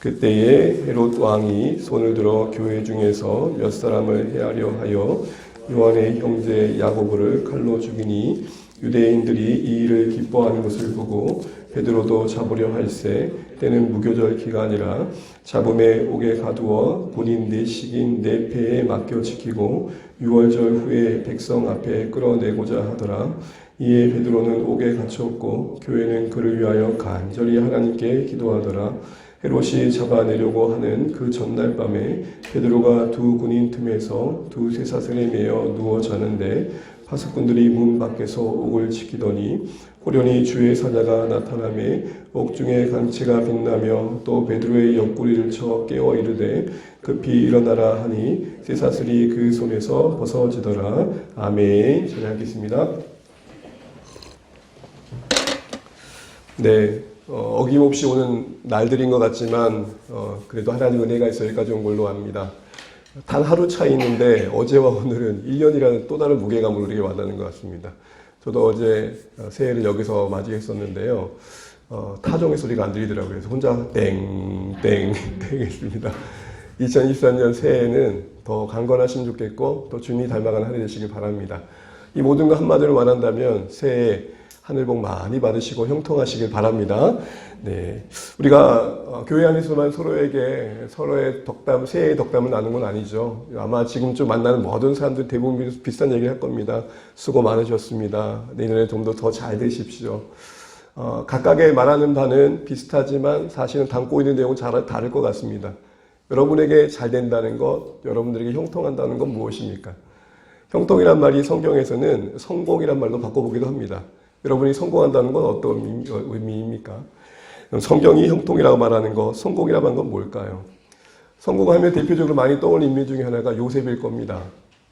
그때에 헤롯 왕이 손을 들어 교회 중에서 몇 사람을 해하려 하여 요한의 형제 야고보를 칼로 죽이니 유대인들이 이 일을 기뻐하는 것을 보고 베드로도 잡으려 할세 때는 무교절 기간이라 잡음에 옥에 가두어 군인 4식인 4패에 맡겨 지키고 6월절 후에 백성 앞에 끌어내고자 하더라. 이에 베드로는 옥에 갇혔고 교회는 그를 위하여 간절히 하나님께 기도하더라. 헤롯이 잡아내려고 하는 그 전날 밤에 베드로가 두 군인 틈에서 두 쇠사슬에 매여 누워 자는데 파수꾼들이 문 밖에서 옥을 지키더니 호련히 주의 사자가 나타나매 옥중에 강체가 빛나며 또 베드로의 옆구리를 쳐 깨워 이르되 급히 일어나라 하니 쇠사슬이 그 손에서 벗어지더라. 아멘. 전하겠습니다. 네, 어김없이 오는 날들인 것 같지만 그래도 하나님 은혜가 있어 여기까지 온 걸로 압니다. 단 하루 차이 있는데 어제와 오늘은 1년이라는 또 다른 무게감을 우리에게 와닿는 것 같습니다. 저도 어제 새해를 여기서 맞이했었는데요. 타종의 소리가 안 들리더라고요. 그래서 혼자 땡땡땡 했습니다. 2024년 새해에는 더 강건하시면 좋겠고 또 주님이 닮아가는 한 해 되시길 바랍니다. 이 모든 거 한마디로 말한다면 새해 하늘 복 많이 받으시고 형통하시길 바랍니다. 네, 우리가 교회 안에서만 서로의 덕담, 새해의 덕담을 나누는 건 아니죠. 아마 지금 좀 만나는 모든 사람들 대부분 비슷한 얘기를 할 겁니다. 수고 많으셨습니다. 내년에 좀 더 잘 되십시오. 각각의 말하는 바는 비슷하지만 사실은 담고 있는 내용은 잘 다를 것 같습니다. 여러분에게 잘 된다는 것, 여러분들에게 형통한다는 건 무엇입니까? 형통이란 말이 성경에서는 성공이란 말로 바꿔보기도 합니다. 여러분이 성공한다는 건 어떤 의미입니까? 성경이 형통이라고 말하는 것, 성공이라고 하는 건 뭘까요? 성공하면 대표적으로 많이 떠오르는 인물 중에 하나가 요셉일 겁니다.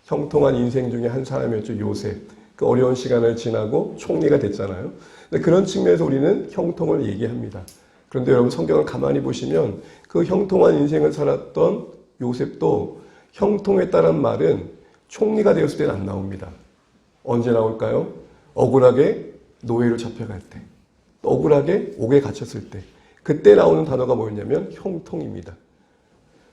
형통한 인생 중에 한 사람이었죠, 요셉. 그 어려운 시간을 지나고 총리가 됐잖아요. 근데 그런 측면에서 우리는 형통을 얘기합니다. 그런데 여러분 성경을 가만히 보시면 그 형통한 인생을 살았던 요셉도 형통했다는 말은 총리가 되었을 때는 안 나옵니다. 언제 나올까요? 억울하게 노예로 잡혀갈 때, 억울하게 옥에 갇혔을 때, 그때 나오는 단어가 뭐였냐면 형통입니다.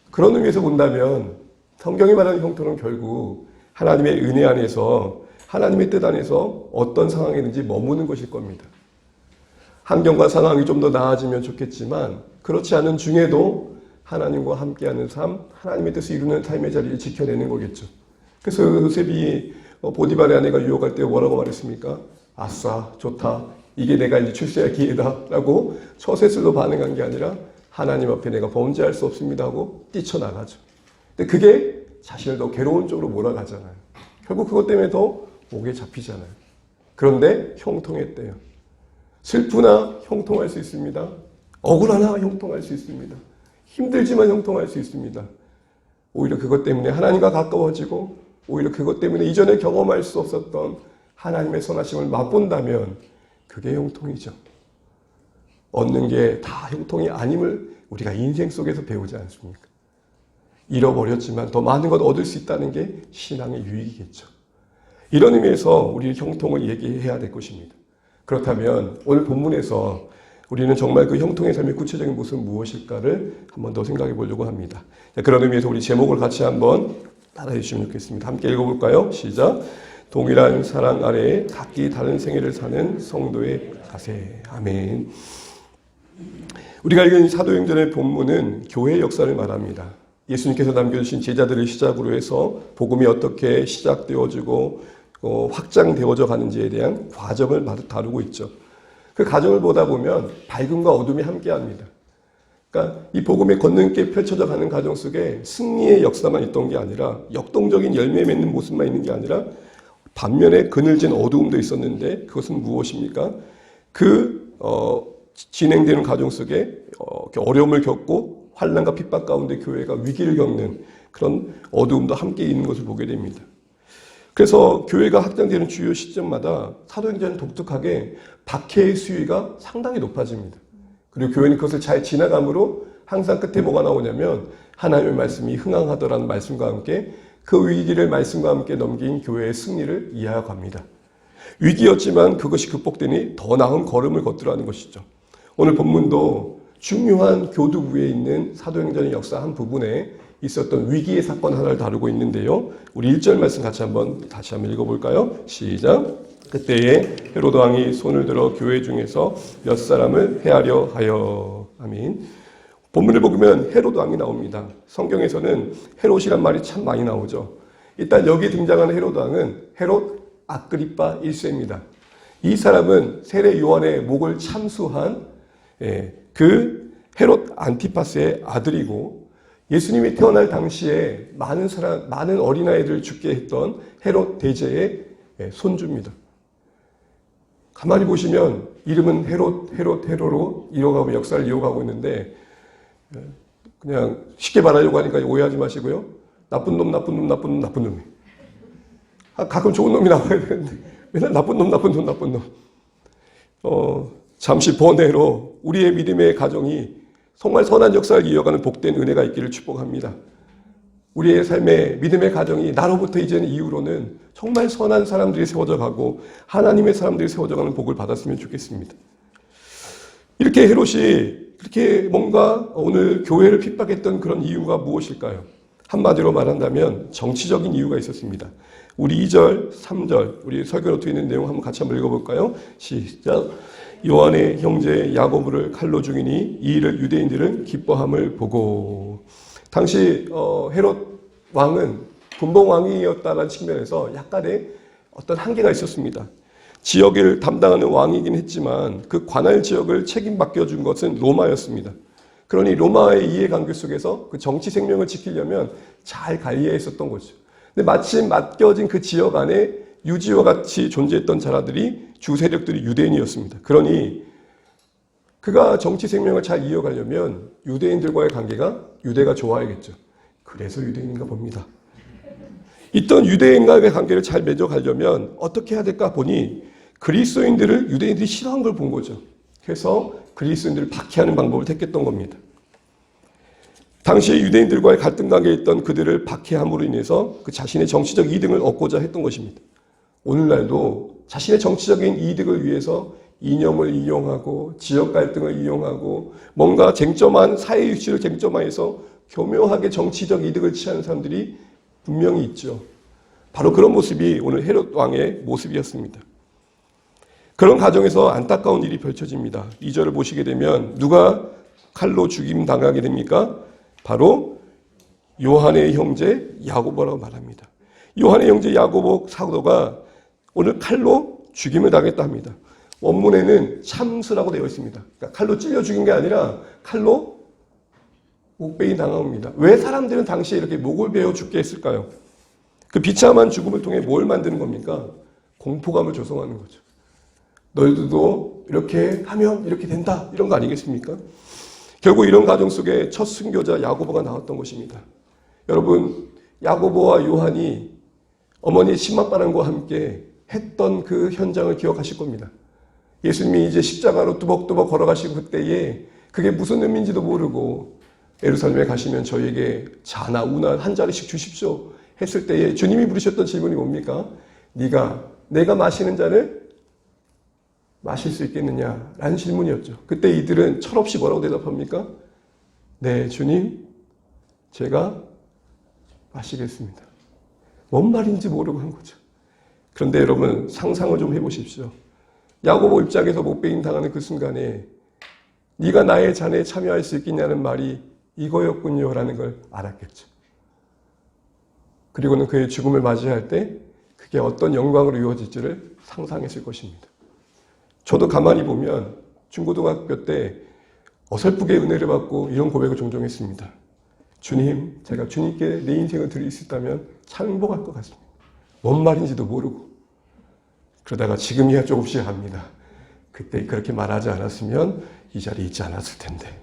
그런 의미에서 본다면 성경이 말하는 형통은 결국 하나님의 은혜 안에서 하나님의 뜻 안에서 어떤 상황이든지 머무는 것일 겁니다. 환경과 상황이 좀 더 나아지면 좋겠지만 그렇지 않은 중에도 하나님과 함께하는 삶, 하나님의 뜻을 이루는 삶의 자리를 지켜내는 거겠죠. 그래서 요셉이 보디발의 아내가 유혹할 때 뭐라고 말했습니까? 아싸, 좋다. 이게 내가 이제 출세할 기회다. 라고 처세술로 반응한 게 아니라 하나님 앞에 내가 범죄할 수 없습니다 하고 뛰쳐나가죠. 근데 그게 자신을 더 괴로운 쪽으로 몰아가잖아요. 결국 그것 때문에 더 옥에 잡히잖아요. 그런데 형통했대요. 슬프나 형통할 수 있습니다. 억울하나 형통할 수 있습니다. 힘들지만 형통할 수 있습니다. 오히려 그것 때문에 하나님과 가까워지고 오히려 그것 때문에 이전에 경험할 수 없었던 하나님의 선하심을 맛본다면 그게 형통이죠. 얻는 게 다 형통이 아님을 우리가 인생 속에서 배우지 않습니까? 잃어버렸지만 더 많은 것 얻을 수 있다는 게 신앙의 유익이겠죠. 이런 의미에서 우리 형통을 얘기해야 될 것입니다. 그렇다면 오늘 본문에서 우리는 정말 그 형통의 삶의 구체적인 모습은 무엇일까를 한 번 더 생각해 보려고 합니다. 그런 의미에서 우리 제목을 같이 한번 따라해 주시면 좋겠습니다. 함께 읽어볼까요? 시작. 동일한 사랑 아래에 각기 다른 생애를 사는 성도의 자세. 아멘. 우리가 읽은 사도행전의 본문은 교회의 역사를 말합니다. 예수님께서 남겨주신 제자들을 시작으로 해서 복음이 어떻게 시작되어지고 확장되어져 가는지에 대한 과정을 다루고 있죠. 그 과정을 보다 보면 밝음과 어둠이 함께합니다. 그러니까 이 복음의 걷는길 펼쳐져 가는 과정 속에 승리의 역사만 있던 게 아니라 역동적인 열매 맺는 모습만 있는 게 아니라 반면에 그늘진 어두움도 있었는데 그것은 무엇입니까? 진행되는 과정 속에 어려움을 겪고 환난과 핍박 가운데 교회가 위기를 겪는 그런 어두움도 함께 있는 것을 보게 됩니다. 그래서 교회가 확장되는 주요 시점마다 사도행전은 독특하게 박해의 수위가 상당히 높아집니다. 그리고 교회는 그것을 잘 지나감으로 항상 끝에 뭐가 나오냐면 하나님의 말씀이 흥황하더라는 말씀과 함께 그 위기를 말씀과 함께 넘긴 교회의 승리를 이해하고 갑니다. 위기였지만 그것이 극복되니 더 나은 걸음을 걷더라는 것이죠. 오늘 본문도 중요한 교두부에 있는 사도행전의 역사 한 부분에 있었던 위기의 사건 하나를 다루고 있는데요. 우리 1절 말씀 다시 한번 읽어볼까요? 시작. 그때에 헤로드 왕이 손을 들어 교회 중에서 몇 사람을 해하려 하여. 아멘. 본문을 보면 헤로드 왕이 나옵니다. 성경에서는 헤롯이란 말이 참 많이 나오죠. 일단 여기 등장하는 헤로드 왕은 헤롯 아그리파 1세입니다. 이 사람은 세례 요한의 목을 참수한 그 헤롯 안티파스의 아들이고, 예수님이 태어날 당시에 많은 어린아이들을 죽게 했던 헤롯 대제의 손주입니다. 가만히 보시면 이름은 헤롯로 이어가고 역사를 이어가고 있는데, 그냥 쉽게 말하려고 하니까 오해하지 마시고요. 나쁜 놈. 가끔 좋은 놈이 나와야 되는데 맨날 나쁜 놈. 잠시 번외로 우리의 믿음의 가정이 정말 선한 역사를 이어가는 복된 은혜가 있기를 축복합니다. 우리의 삶의 믿음의 가정이 나로부터 이제는 이후로는 정말 선한 사람들이 세워져 가고 하나님의 사람들이 세워져 가는 복을 받았으면 좋겠습니다. 이렇게 헤롯이 그렇게 뭔가 오늘 교회를 핍박했던 그런 이유가 무엇일까요? 한마디로 말한다면 정치적인 이유가 있었습니다. 우리 2절, 3절, 우리 설교 노트에 있는 내용 한번 같이 한번 읽어볼까요? 시작. 요한의 형제 야고보를 칼로 죽이니 이 일을 유대인들은 기뻐함을 보고. 당시 헤롯 왕은 분봉 왕이었다는 측면에서 약간의 어떤 한계가 있었습니다. 지역을 담당하는 왕이긴 했지만 그 관할 지역을 책임맡겨준 것은 로마였습니다. 그러니 로마의 이해관계 속에서 그 정치 생명을 지키려면 잘 관리해 있었던 거죠. 근데 마침 맡겨진 그 지역 안에 유지와 같이 존재했던 자라들이 주 세력들이 유대인이었습니다. 그러니 그가 정치 생명을 잘 이어가려면 유대인들과의 관계가 유대가 좋아야겠죠. 그래서 유대인인가 봅니다. 있던 유대인과의 관계를 잘 맺어가려면 어떻게 해야 될까 보니 그리스도인들을 유대인들이 싫어한 걸 본 거죠. 그래서 그리스도인들을 박해하는 방법을 택했던 겁니다. 당시에 유대인들과의 갈등 관계에 있던 그들을 박해함으로 인해서 그 자신의 정치적 이득을 얻고자 했던 것입니다. 오늘날도 자신의 정치적인 이득을 위해서 이념을 이용하고 지역 갈등을 이용하고 뭔가 쟁점한 사회 이슈를 쟁점화해서 교묘하게 정치적 이득을 취하는 사람들이 분명히 있죠. 바로 그런 모습이 오늘 헤롯 왕의 모습이었습니다. 그런 가정에서 안타까운 일이 펼쳐집니다. 2절을 보시게 되면 누가 칼로 죽임 당하게 됩니까? 바로 요한의 형제 야고보라고 말합니다. 요한의 형제 야고보 사도가 오늘 칼로 죽임을 당했다 합니다. 원문에는 참수라고 되어 있습니다. 그러니까 칼로 찔려 죽인 게 아니라 칼로 목베이 당합니다. 왜 사람들은 당시에 이렇게 목을 베어 죽게 했을까요? 그 비참한 죽음을 통해 뭘 만드는 겁니까? 공포감을 조성하는 거죠. 너희들도 이렇게 하면 이렇게 된다, 이런 거 아니겠습니까? 결국 이런 가정 속에 첫 순교자 야고보가 나왔던 것입니다. 여러분, 야고보와 요한이 어머니 심막바람과 함께 했던 그 현장을 기억하실 겁니다. 예수님이 이제 십자가로 뚜벅뚜벅 걸어가시고 그때에 그게 무슨 의미인지도 모르고 예루살렘에 가시면 저에게 자나 우나 한 자리씩 주십시오 했을 때에 주님이 부르셨던 질문이 뭡니까? 내가 마시는 잔을 마실 수 있겠느냐? 라는 질문이었죠. 그때 이들은 철없이 뭐라고 대답합니까? 네, 주님, 제가 마시겠습니다. 뭔 말인지 모르고 한 거죠. 그런데 여러분, 상상을 좀 해보십시오. 야고보 입장에서 목베임 당하는 그 순간에 네가 나의 잔에 참여할 수 있겠냐는 말이 이거였군요 라는 걸 알았겠죠. 그리고는 그의 죽음을 맞이할 때 그게 어떤 영광으로 이루어질지를 상상했을 것입니다. 저도 가만히 보면 중고등학교 때 어설프게 은혜를 받고 이런 고백을 종종 했습니다. 주님, 제가 주님께 내 인생을 드릴 수 있다면 참 행복할 것 같습니다. 뭔 말인지도 모르고. 그러다가 지금이야 조금씩 합니다. 그때 그렇게 말하지 않았으면 이 자리에 있지 않았을 텐데.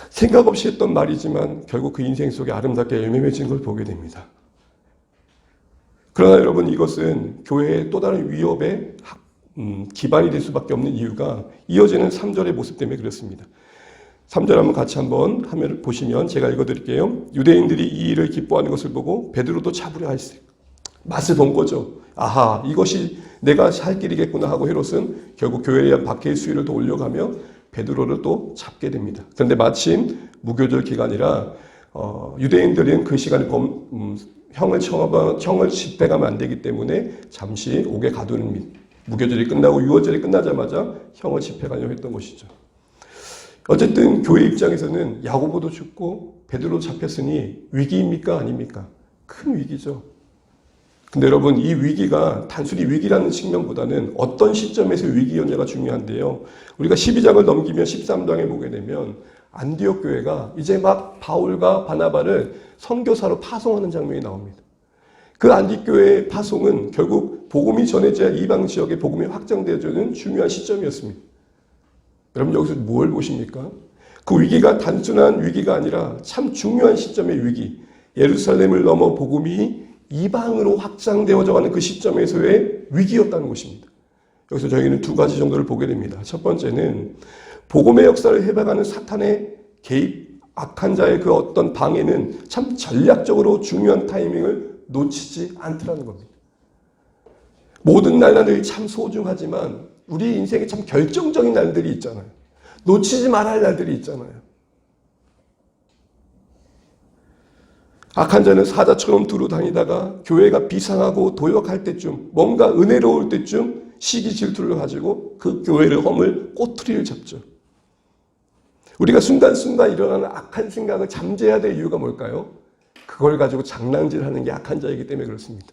생각 없이 했던 말이지만 결국 그 인생 속에 아름답게 열매 맺은 걸 보게 됩니다. 그러나 여러분, 이것은 교회의 또 다른 위협의 기반이 될 수밖에 없는 이유가 이어지는 3절의 모습 때문에 그렇습니다. 3절 한번 같이 한번 화면을 보시면 제가 읽어드릴게요. 유대인들이 이 일을 기뻐하는 것을 보고 베드로도 잡으려 했어요. 맛을 본 거죠. 아하, 이것이 내가 할 길이겠구나 하고 헤롯은 결국 교회에 대한 박해의 수위를 더 올려가며 베드로를 또 잡게 됩니다. 그런데 마침 무교절 기간이라 유대인들은 그 시간에 형을 집행하면 안 되기 때문에 잠시 옥에 가두는 무교절이 끝나고 유월절이 끝나자마자 형을 집행하려고 했던 것이죠. 어쨌든 교회 입장에서는 야고보도 죽고 베드로도 잡혔으니 위기입니까? 아닙니까? 큰 위기죠. 근데 여러분, 이 위기가 단순히 위기라는 측면보다는 어떤 시점에서 위기였냐가 중요한데요. 우리가 12장을 넘기면 13장에 보게 되면 안디옥 교회가 이제 막 바울과 바나바를 선교사로 파송하는 장면이 나옵니다. 그 안디옥 교회의 파송은 결국 복음이 전해져야 이방 지역의 복음이 확장되어지는 중요한 시점이었습니다. 여러분, 여기서 뭘 보십니까? 그 위기가 단순한 위기가 아니라 참 중요한 시점의 위기. 예루살렘을 넘어 복음이 이방으로 확장되어져 가는 그 시점에서의 위기였다는 것입니다. 여기서 저희는 두 가지 정도를 보게 됩니다. 첫 번째는 복음의 역사를 해박하는 사탄의 개입, 악한 자의 그 어떤 방해는 참 전략적으로 중요한 타이밍을 놓치지 않더라는 겁니다. 모든 날들이 참 소중하지만 우리 인생에 참 결정적인 날들이 있잖아요. 놓치지 말아야 할 날들이 있잖아요. 악한 자는 사자처럼 두루 다니다가 교회가 비상하고 도역할 때쯤, 뭔가 은혜로울 때쯤 시기 질투를 가지고 그 교회를 허물 꼬투리를 잡죠. 우리가 순간순간 일어나는 악한 생각을 잠재해야 될 이유가 뭘까요? 그걸 가지고 장난질하는 게 악한 자이기 때문에 그렇습니다.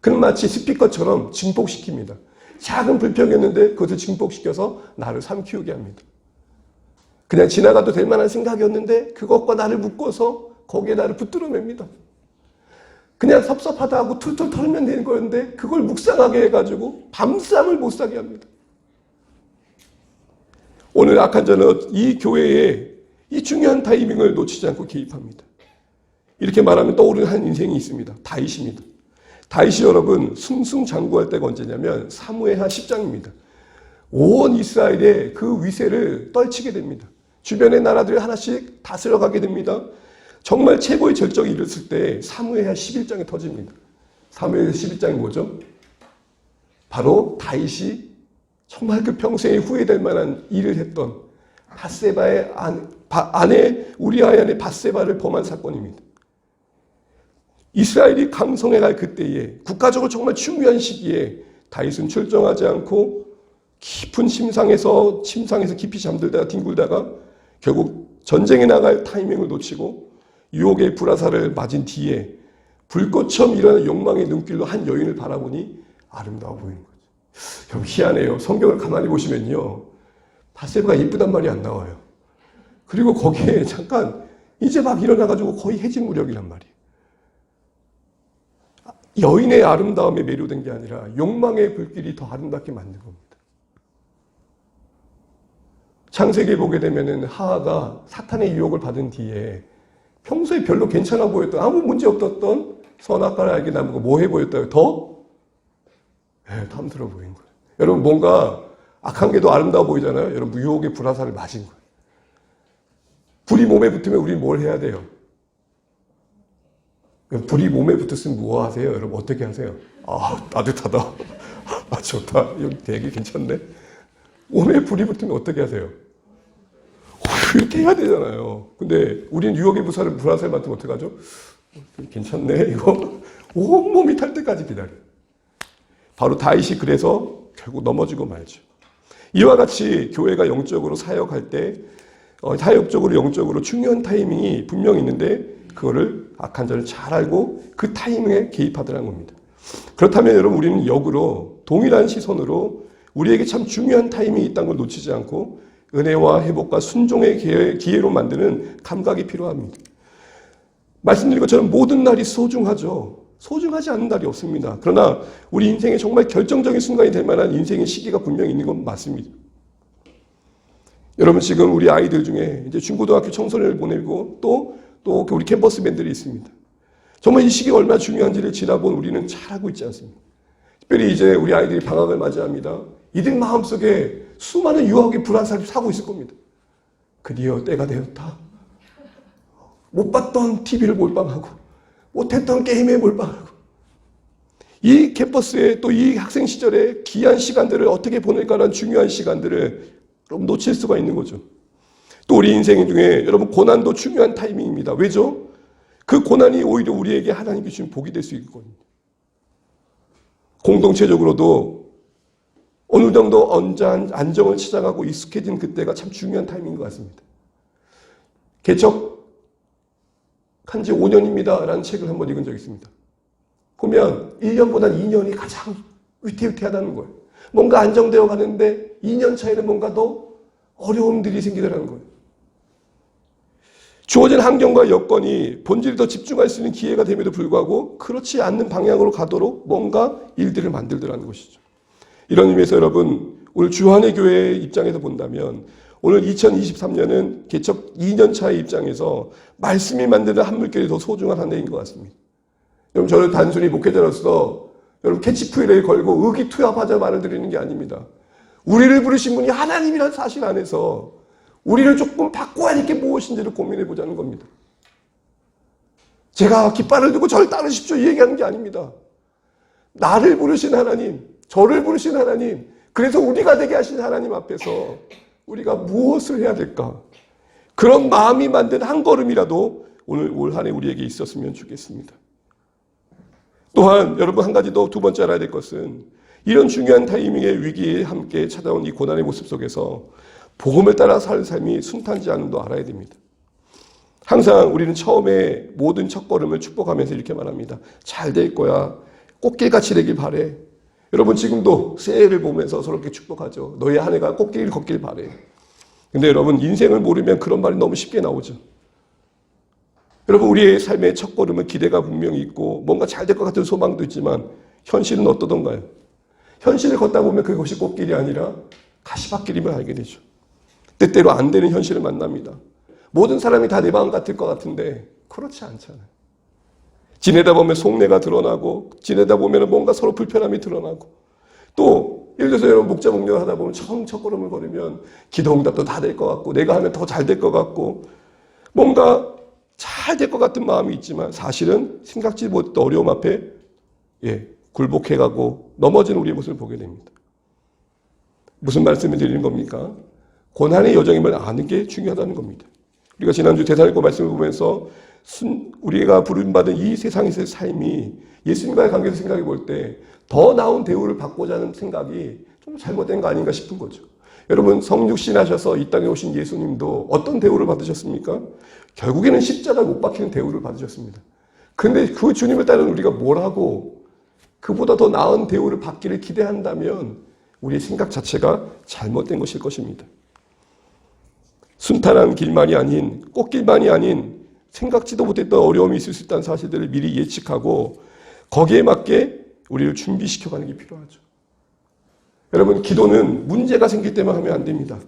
그는 마치 스피커처럼 증폭시킵니다. 작은 불평이었는데 그것을 증폭시켜서 나를 삼키우게 합니다. 그냥 지나가도 될 만한 생각이었는데 그것과 나를 묶어서 거기에 나를 붙들어맵니다. 그냥 섭섭하다 하고 툴툴 털면 되는 거였는데 그걸 묵상하게 해가지고 밤잠을 못 자게 합니다. 오늘 악한 자는 이 교회에 이 중요한 타이밍을 놓치지 않고 개입합니다. 이렇게 말하면 떠오르는 한 인생이 있습니다. 다윗입니다. 다윗이 여러분 승승장구할 때가 언제냐면 사무엘하 10장입니다. 온 이스라엘의 그 위세를 떨치게 됩니다. 주변의 나라들이 하나씩 다스려가게 됩니다. 정말 최고의 절정이 이르렀을 때 사무엘하 11장이 터집니다. 사무엘하 11장이 뭐죠? 바로 다윗이 정말 그 평생에 후회될 만한 일을 했던 밧세바의 아내 우리아의 아내 밧세바를 범한 사건입니다. 이스라엘이 강성해갈 그때에 국가적으로 정말 중요한 시기에 다윗은 출정하지 않고 깊은 침상에서 깊이 잠들다가 뒹굴다가 결국 전쟁에 나갈 타이밍을 놓치고 유혹의 불화살을 맞은 뒤에 불꽃처럼 일어나는 욕망의 눈길로 한 여인을 바라보니 아름다워 보이는 거죠. 여러분 희한해요. 성경을 가만히 보시면요. 밧세바가 이쁘단 말이 안 나와요. 그리고 거기에 잠깐 이제 막 일어나가지고 거의 해진무렵이란 말이에요. 여인의 아름다움에 매료된 게 아니라 욕망의 불길이 더 아름답게 만든 겁니다. 창세기에 보게 되면은 하하가 사탄의 유혹을 받은 뒤에 평소에 별로 괜찮아 보였던 아무 문제 없었던 선악과를 알게 나무가 뭐해 보였다고요? 더 탐스러워 보인 거예요. 여러분 뭔가 악한 게 더 아름다워 보이잖아요. 여러분 유혹의 불화살을 맞은 거예요. 불이 몸에 붙으면 우리는 뭘 해야 돼요? 불이 몸에 붙었으면 뭐 하세요? 여러분 어떻게 하세요? 아 따뜻하다. 아 좋다. 여기 되게 괜찮네. 몸에 불이 붙으면 어떻게 하세요? 이렇게 해야 되잖아요. 근데 우리는 유혹의 불화살 맡으면 어떻게 하죠? 괜찮네 이거. 온몸이 탈 때까지 기다려요. 바로 다윗이 그래서 결국 넘어지고 말죠. 이와 같이 교회가 영적으로 사역할 때 사역적으로 영적으로 중요한 타이밍이 분명히 있는데 그거를 악한 자를 잘 알고 그 타이밍에 개입하더라는 겁니다. 그렇다면 여러분 우리는 역으로 동일한 시선으로 우리에게 참 중요한 타이밍이 있다는 걸 놓치지 않고 은혜와 회복과 순종의 기회로 만드는 감각이 필요합니다. 말씀드린 것처럼 모든 날이 소중하죠. 소중하지 않은 날이 없습니다. 그러나 우리 인생에 정말 결정적인 순간이 될 만한 인생의 시기가 분명히 있는 건 맞습니다. 여러분 지금 우리 아이들 중에 이제 중고등학교 청소년을 보내고 또 우리 캠퍼스 밴들이 있습니다. 정말 이 시기가 얼마나 중요한지를 지나본 우리는 잘 알고 있지 않습니까? 특별히 이제 우리 아이들이 방학을 맞이합니다. 이들 마음속에 수많은 유혹의 불안살이 사고 있을 겁니다. 드디어 때가 되었다. 못 봤던 TV를 몰빵하고 못했던 게임에 몰빵하고 이 캠퍼스에 또 이 학생 시절에 귀한 시간들을 어떻게 보낼까라는 중요한 시간들을 여러분 놓칠 수가 있는 거죠. 또 우리 인생 중에 여러분 고난도 중요한 타이밍입니다. 왜죠? 그 고난이 오히려 우리에게 하나님께 주신 복이 될 수 있거든요. 공동체적으로도 어느 정도 안정을 찾아가고 익숙해진 그때가 참 중요한 타이밍인 것 같습니다. 개척한 지 5년입니다. 라는 책을 한번 읽은 적이 있습니다. 보면 1년보다 2년이 가장 위태위태하다는 거예요. 뭔가 안정되어 가는데 2년 차에는 뭔가 더 어려움들이 생기더라는 거예요. 주어진 환경과 여건이 본질에 더 집중할 수 있는 기회가 됨에도 불구하고 그렇지 않는 방향으로 가도록 뭔가 일들을 만들더라는 것이죠. 이런 의미에서 여러분 오늘 주한의 교회의 입장에서 본다면 오늘 2023년은 개척 2년 차의 입장에서 말씀이 만드는 한 물결이 더 소중한 한 해인 것 같습니다. 여러분 저는 단순히 목회자로서 여러분 캐치프레이를 걸고 의기투합하자 말을 드리는 게 아닙니다. 우리를 부르신 분이 하나님이라는 사실 안에서 우리를 조금 바꿔야 할 게 무엇인지를 고민해 보자는 겁니다. 제가 깃발을 들고 저를 따르십시오 이 얘기하는 게 아닙니다. 나를 부르신 하나님, 저를 부르신 하나님, 그래서 우리가 되게 하신 하나님 앞에서 우리가 무엇을 해야 될까? 그런 마음이 만든 한 걸음이라도 오늘 올 한 해 우리에게 있었으면 좋겠습니다. 또한 여러분 한 가지 더 두 번째 알아야 될 것은 이런 중요한 타이밍의 위기에 함께 찾아온 이 고난의 모습 속에서 복음을 따라 살 삶이 순탄지 않음도 알아야 됩니다. 항상 우리는 처음에 모든 첫걸음을 축복하면서 이렇게 말합니다. 잘 될 거야. 꽃길같이 되길 바래. 여러분 지금도 새해를 보면서 서로 이렇게 축복하죠. 너의 한 해가 꽃길 걷길 바래. 근데 여러분 인생을 모르면 그런 말이 너무 쉽게 나오죠. 여러분 우리의 삶의 첫걸음은 기대가 분명히 있고 뭔가 잘 될 것 같은 소망도 있지만 현실은 어떠던가요? 현실을 걷다 보면 그것이 꽃길이 아니라 가시밭길임을 알게 되죠. 때때로 안 되는 현실을 만납니다. 모든 사람이 다 내 마음 같을 것 같은데 그렇지 않잖아요. 지내다 보면 속내가 드러나고 지내다 보면 뭔가 서로 불편함이 드러나고 또 예를 들어서 여러분 목자 목련을 하다 보면 처음 첫걸음을 걸으면 기도응답도 다 될 것 같고 내가 하면 더 잘 될 것 같고 뭔가 잘 될 것 같은 마음이 있지만 사실은 생각지 못했던 어려움 앞에 굴복해가고 넘어지는 우리의 모습을 보게 됩니다. 무슨 말씀을 드리는 겁니까? 고난의 여정임을 아는 게 중요하다는 겁니다. 우리가 지난주 대사읽고 말씀을 보면서 우리가 부름받은 이 세상에서의 삶이 예수님과의 관계에서 생각해 볼 때 더 나은 대우를 받고자 하는 생각이 좀 잘못된 거 아닌가 싶은 거죠. 여러분 성육신 하셔서 이 땅에 오신 예수님도 어떤 대우를 받으셨습니까? 결국에는 십자가에 못 박히는 대우를 받으셨습니다. 그런데 그 주님을 따르는 우리가 뭘 하고 그보다 더 나은 대우를 받기를 기대한다면 우리의 생각 자체가 잘못된 것일 것입니다. 순탄한 길만이 아닌 꽃길만이 아닌 생각지도 못했던 어려움이 있을 수 있다는 사실들을 미리 예측하고 거기에 맞게 우리를 준비시켜가는 게 필요하죠. 여러분 기도는 문제가 생길 때만 하면 안 됩니다.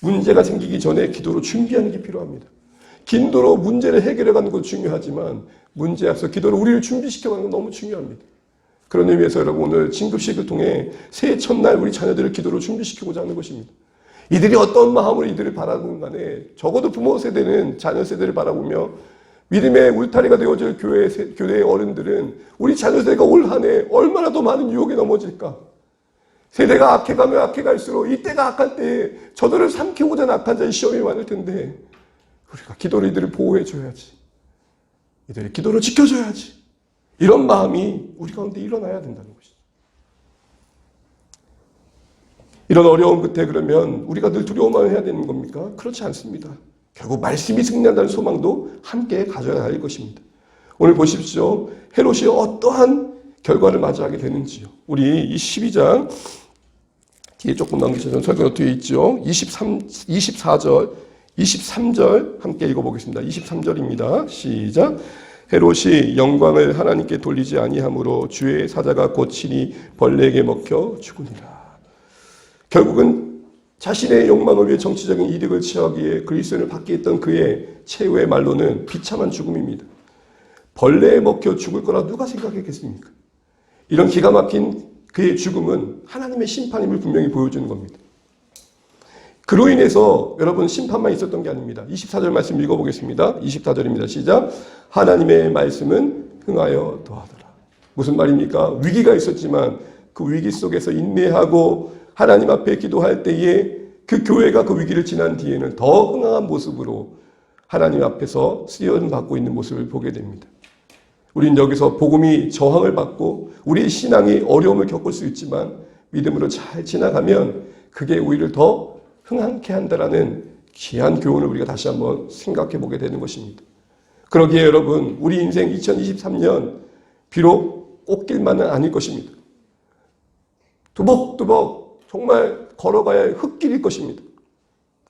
문제가 생기기 전에 기도로 준비하는 게 필요합니다. 기도로 문제를 해결해가는 것도 중요하지만 문제에 앞서 기도로 우리를 준비시켜가는 건 너무 중요합니다. 그런 의미에서 여러분 오늘 진급식을 통해 새해 첫날 우리 자녀들을 기도로 준비시키고자 하는 것입니다. 이들이 어떤 마음으로 이들을 바라보는 간에 적어도 부모 세대는 자녀 세대를 바라보며 믿음의 울타리가 되어질 교회의 어른들은 우리 자녀 세대가 올 한 해 얼마나 더 많은 유혹에 넘어질까? 세대가 악해가면 악해갈수록 이때가 악할 때에 저들을 삼키고자 하는 악한 자의 시험이 많을 텐데 우리가 기도로 이들을 보호해줘야지. 이들의 기도로 지켜줘야지. 이런 마음이 우리 가운데 일어나야 된다는 것이죠. 이런 어려움 끝에 그러면 우리가 늘 두려워만 해야 되는 겁니까? 그렇지 않습니다. 결국 말씀이 승리한다는 소망도 함께 가져야 할 것입니다. 오늘 보십시오. 헤롯이 어떠한 결과를 맞이하게 되는지요. 우리 이 12장 뒤에 조금 남기셔서 설교가 뒤에 있죠. 24절, 23절 함께 읽어보겠습니다. 23절입니다. 시작. 헤롯이 영광을 하나님께 돌리지 아니하므로 주의 사자가 곧 친히 벌레에게 먹혀 죽으니라. 결국은 자신의 욕망을 위해 정치적인 이득을 취하기 위해 그리스도인을 받게 했던 그의 최후의 말로는 비참한 죽음입니다. 벌레에 먹혀 죽을 거라 누가 생각했겠습니까? 이런 기가 막힌 그의 죽음은 하나님의 심판임을 분명히 보여주는 겁니다. 그로 인해서 여러분 심판만 있었던 게 아닙니다. 24절 말씀 읽어보겠습니다. 24절입니다. 시작. 하나님의 말씀은 흥하여 더하더라. 무슨 말입니까? 위기가 있었지만 그 위기 속에서 인내하고 하나님 앞에 기도할 때에 그 교회가 그 위기를 지난 뒤에는 더 흥황한 모습으로 하나님 앞에서 쓰여받고 있는 모습을 보게 됩니다. 우린 여기서 복음이 저항을 받고 우리의 신앙이 어려움을 겪을 수 있지만 믿음으로 잘 지나가면 그게 우리를 더 흥황케 한다라는 귀한 교훈을 우리가 다시 한번 생각해 보게 되는 것입니다. 그러기에 여러분, 우리 인생 2023년 비록 꽃길만은 아닐 것입니다. 두벅두벅 정말 걸어가야 할 흙길일 것입니다.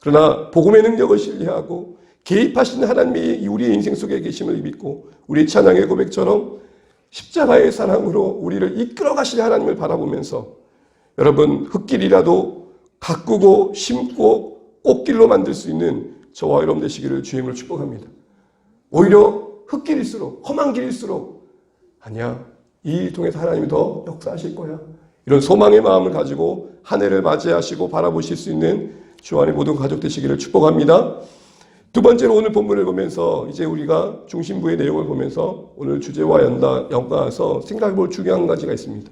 그러나 복음의 능력을 신뢰하고 개입하시는 하나님이 우리의 인생 속에 계심을 믿고 우리의 찬양의 고백처럼 십자가의 사랑으로 우리를 이끌어 가실 하나님을 바라보면서 여러분, 흙길이라도 가꾸고 심고 꽃길로 만들 수 있는 저와 여러분 되시기를 주임으로 축복합니다. 오히려 흙길일수록, 험한 길일수록 아니야, 이 일 통해서 하나님이 더 역사하실 거야, 이런 소망의 마음을 가지고 한 해를 맞이하시고 바라보실 수 있는 주 안의 모든 가족 되시기를 축복합니다. 두 번째로 오늘 본문을 보면서 이제 우리가 중심부의 내용을 보면서 오늘 주제와 연관해서 생각해 볼 중요한 가지가 있습니다.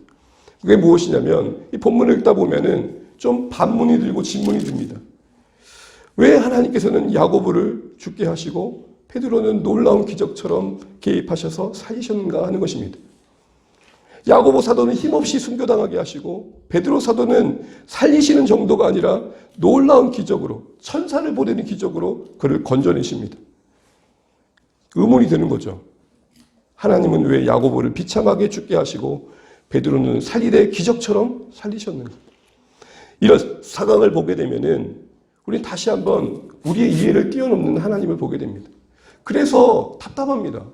그게 무엇이냐면 이 본문을 읽다 보면은 좀 반문이 들고 질문이 듭니다. 왜 하나님께서는 야고보를 죽게 하시고 베드로는 놀라운 기적처럼 개입하셔서 살리셨는가 하는 것입니다. 야고보 사도는 힘없이 순교당하게 하시고 베드로 사도는 살리시는 정도가 아니라 놀라운 기적으로, 천사를 보내는 기적으로 그를 건져내십니다. 의문이 드는 거죠. 하나님은 왜 야고보를 비참하게 죽게 하시고 베드로는 살리되 기적처럼 살리셨는가? 이런 상황을 보게 되면은 우리는 다시 한번 우리의 이해를 뛰어넘는 하나님을 보게 됩니다. 그래서 답답합니다.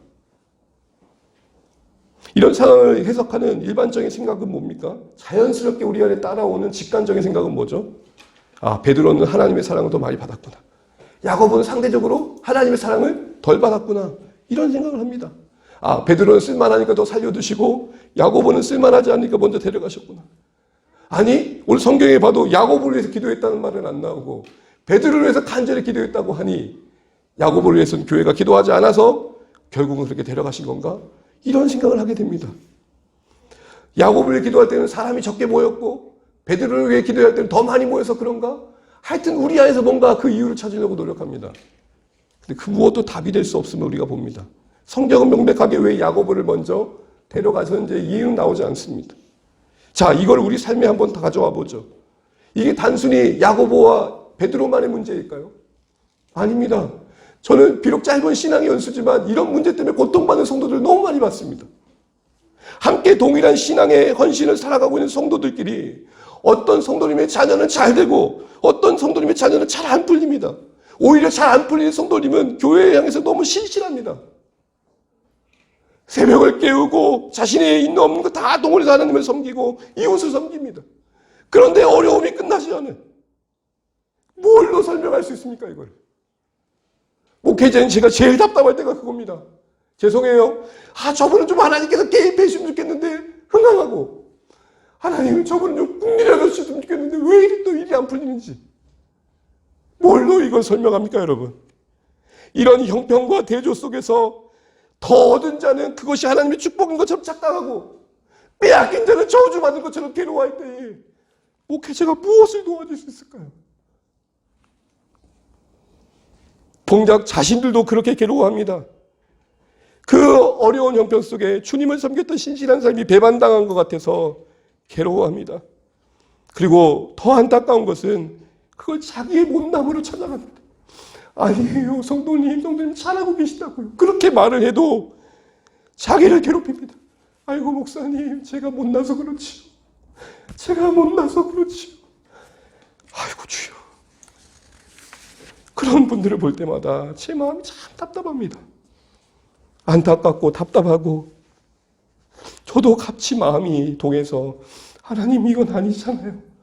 이런 상황을 해석하는 일반적인 생각은 뭡니까? 자연스럽게 우리 안에 따라오는 직관적인 생각은 뭐죠? 아, 베드로는 하나님의 사랑을 더 많이 받았구나. 야고보는 상대적으로 하나님의 사랑을 덜 받았구나. 이런 생각을 합니다. 아, 베드로는 쓸만하니까 더 살려두시고 야고보는 쓸만하지 않으니까 먼저 데려가셨구나. 아니, 오늘 성경에 봐도 야고보를 위해서 기도했다는 말은 안 나오고 베드로를 위해서 간절히 기도했다고 하니 야고보를 위해서는 교회가 기도하지 않아서 결국은 그렇게 데려가신 건가? 이런 생각을 하게 됩니다. 야고보를 위해 기도할 때는 사람이 적게 모였고 베드로를 위해 기도할 때는 더 많이 모여서 그런가? 하여튼 우리 안에서 뭔가 그 이유를 찾으려고 노력합니다. 근데 그 무엇도 답이 될 수 없음을 우리가 봅니다. 성경은 명백하게 왜 야고보를 먼저 데려가서 이제 이유는 나오지 않습니다. 자, 이걸 우리 삶에 한번 다 가져와 보죠. 이게 단순히 야고보와 베드로만의 문제일까요? 아닙니다. 저는 비록 짧은 신앙의 연수지만 이런 문제 때문에 고통받는 성도들을 너무 많이 봤습니다. 함께 동일한 신앙의 헌신을 살아가고 있는 성도들끼리 어떤 성도님의 자녀는 잘 되고 어떤 성도님의 자녀는 잘 안 풀립니다. 오히려 잘 안 풀리는 성도님은 교회에 향해서 너무 신실합니다. 새벽을 깨우고 자신의 있는 없는 거 다 동원해서 하나님을 섬기고 이웃을 섬깁니다. 그런데 어려움이 끝나지 않아요. 뭘로 설명할 수 있습니까, 이걸? 목회자인 제가 제일 답답할 때가 그겁니다. 죄송해요. 아, 저분은 좀 하나님께서 개입해 주시면 좋겠는데 흥황하고 하나님은 저분은 좀 국리라도 주셨으면 좋겠는데 왜 이리 또 일이 안 풀리는지 뭘로 이걸 설명합니까, 여러분? 이런 형편과 대조 속에서 더 얻은 자는 그것이 하나님의 축복인 것처럼 착각하고 빼앗긴 자는 저주받은 것처럼 괴로워할 때에 목회자가 무엇을 도와줄 수 있을까요? 동작 자신들도 그렇게 괴로워합니다. 그 어려운 형편 속에 주님을 섬겼던 신실한 삶이 배반당한 것 같아서 괴로워합니다. 그리고 더 안타까운 것은 그걸 자기의 못남으로 찾아갑니다. 아니에요, 성도님 잘하고 계시다고요. 그렇게 말을 해도 자기를 괴롭힙니다. 아이고, 목사님, 제가 못나서 그렇지요. 아이고, 주여. 그런 분들을 볼 때마다 제 마음이 참 답답합니다. 안타깝고 답답하고 저도 같이 마음이 동해서 하나님, 이건 아니잖아요.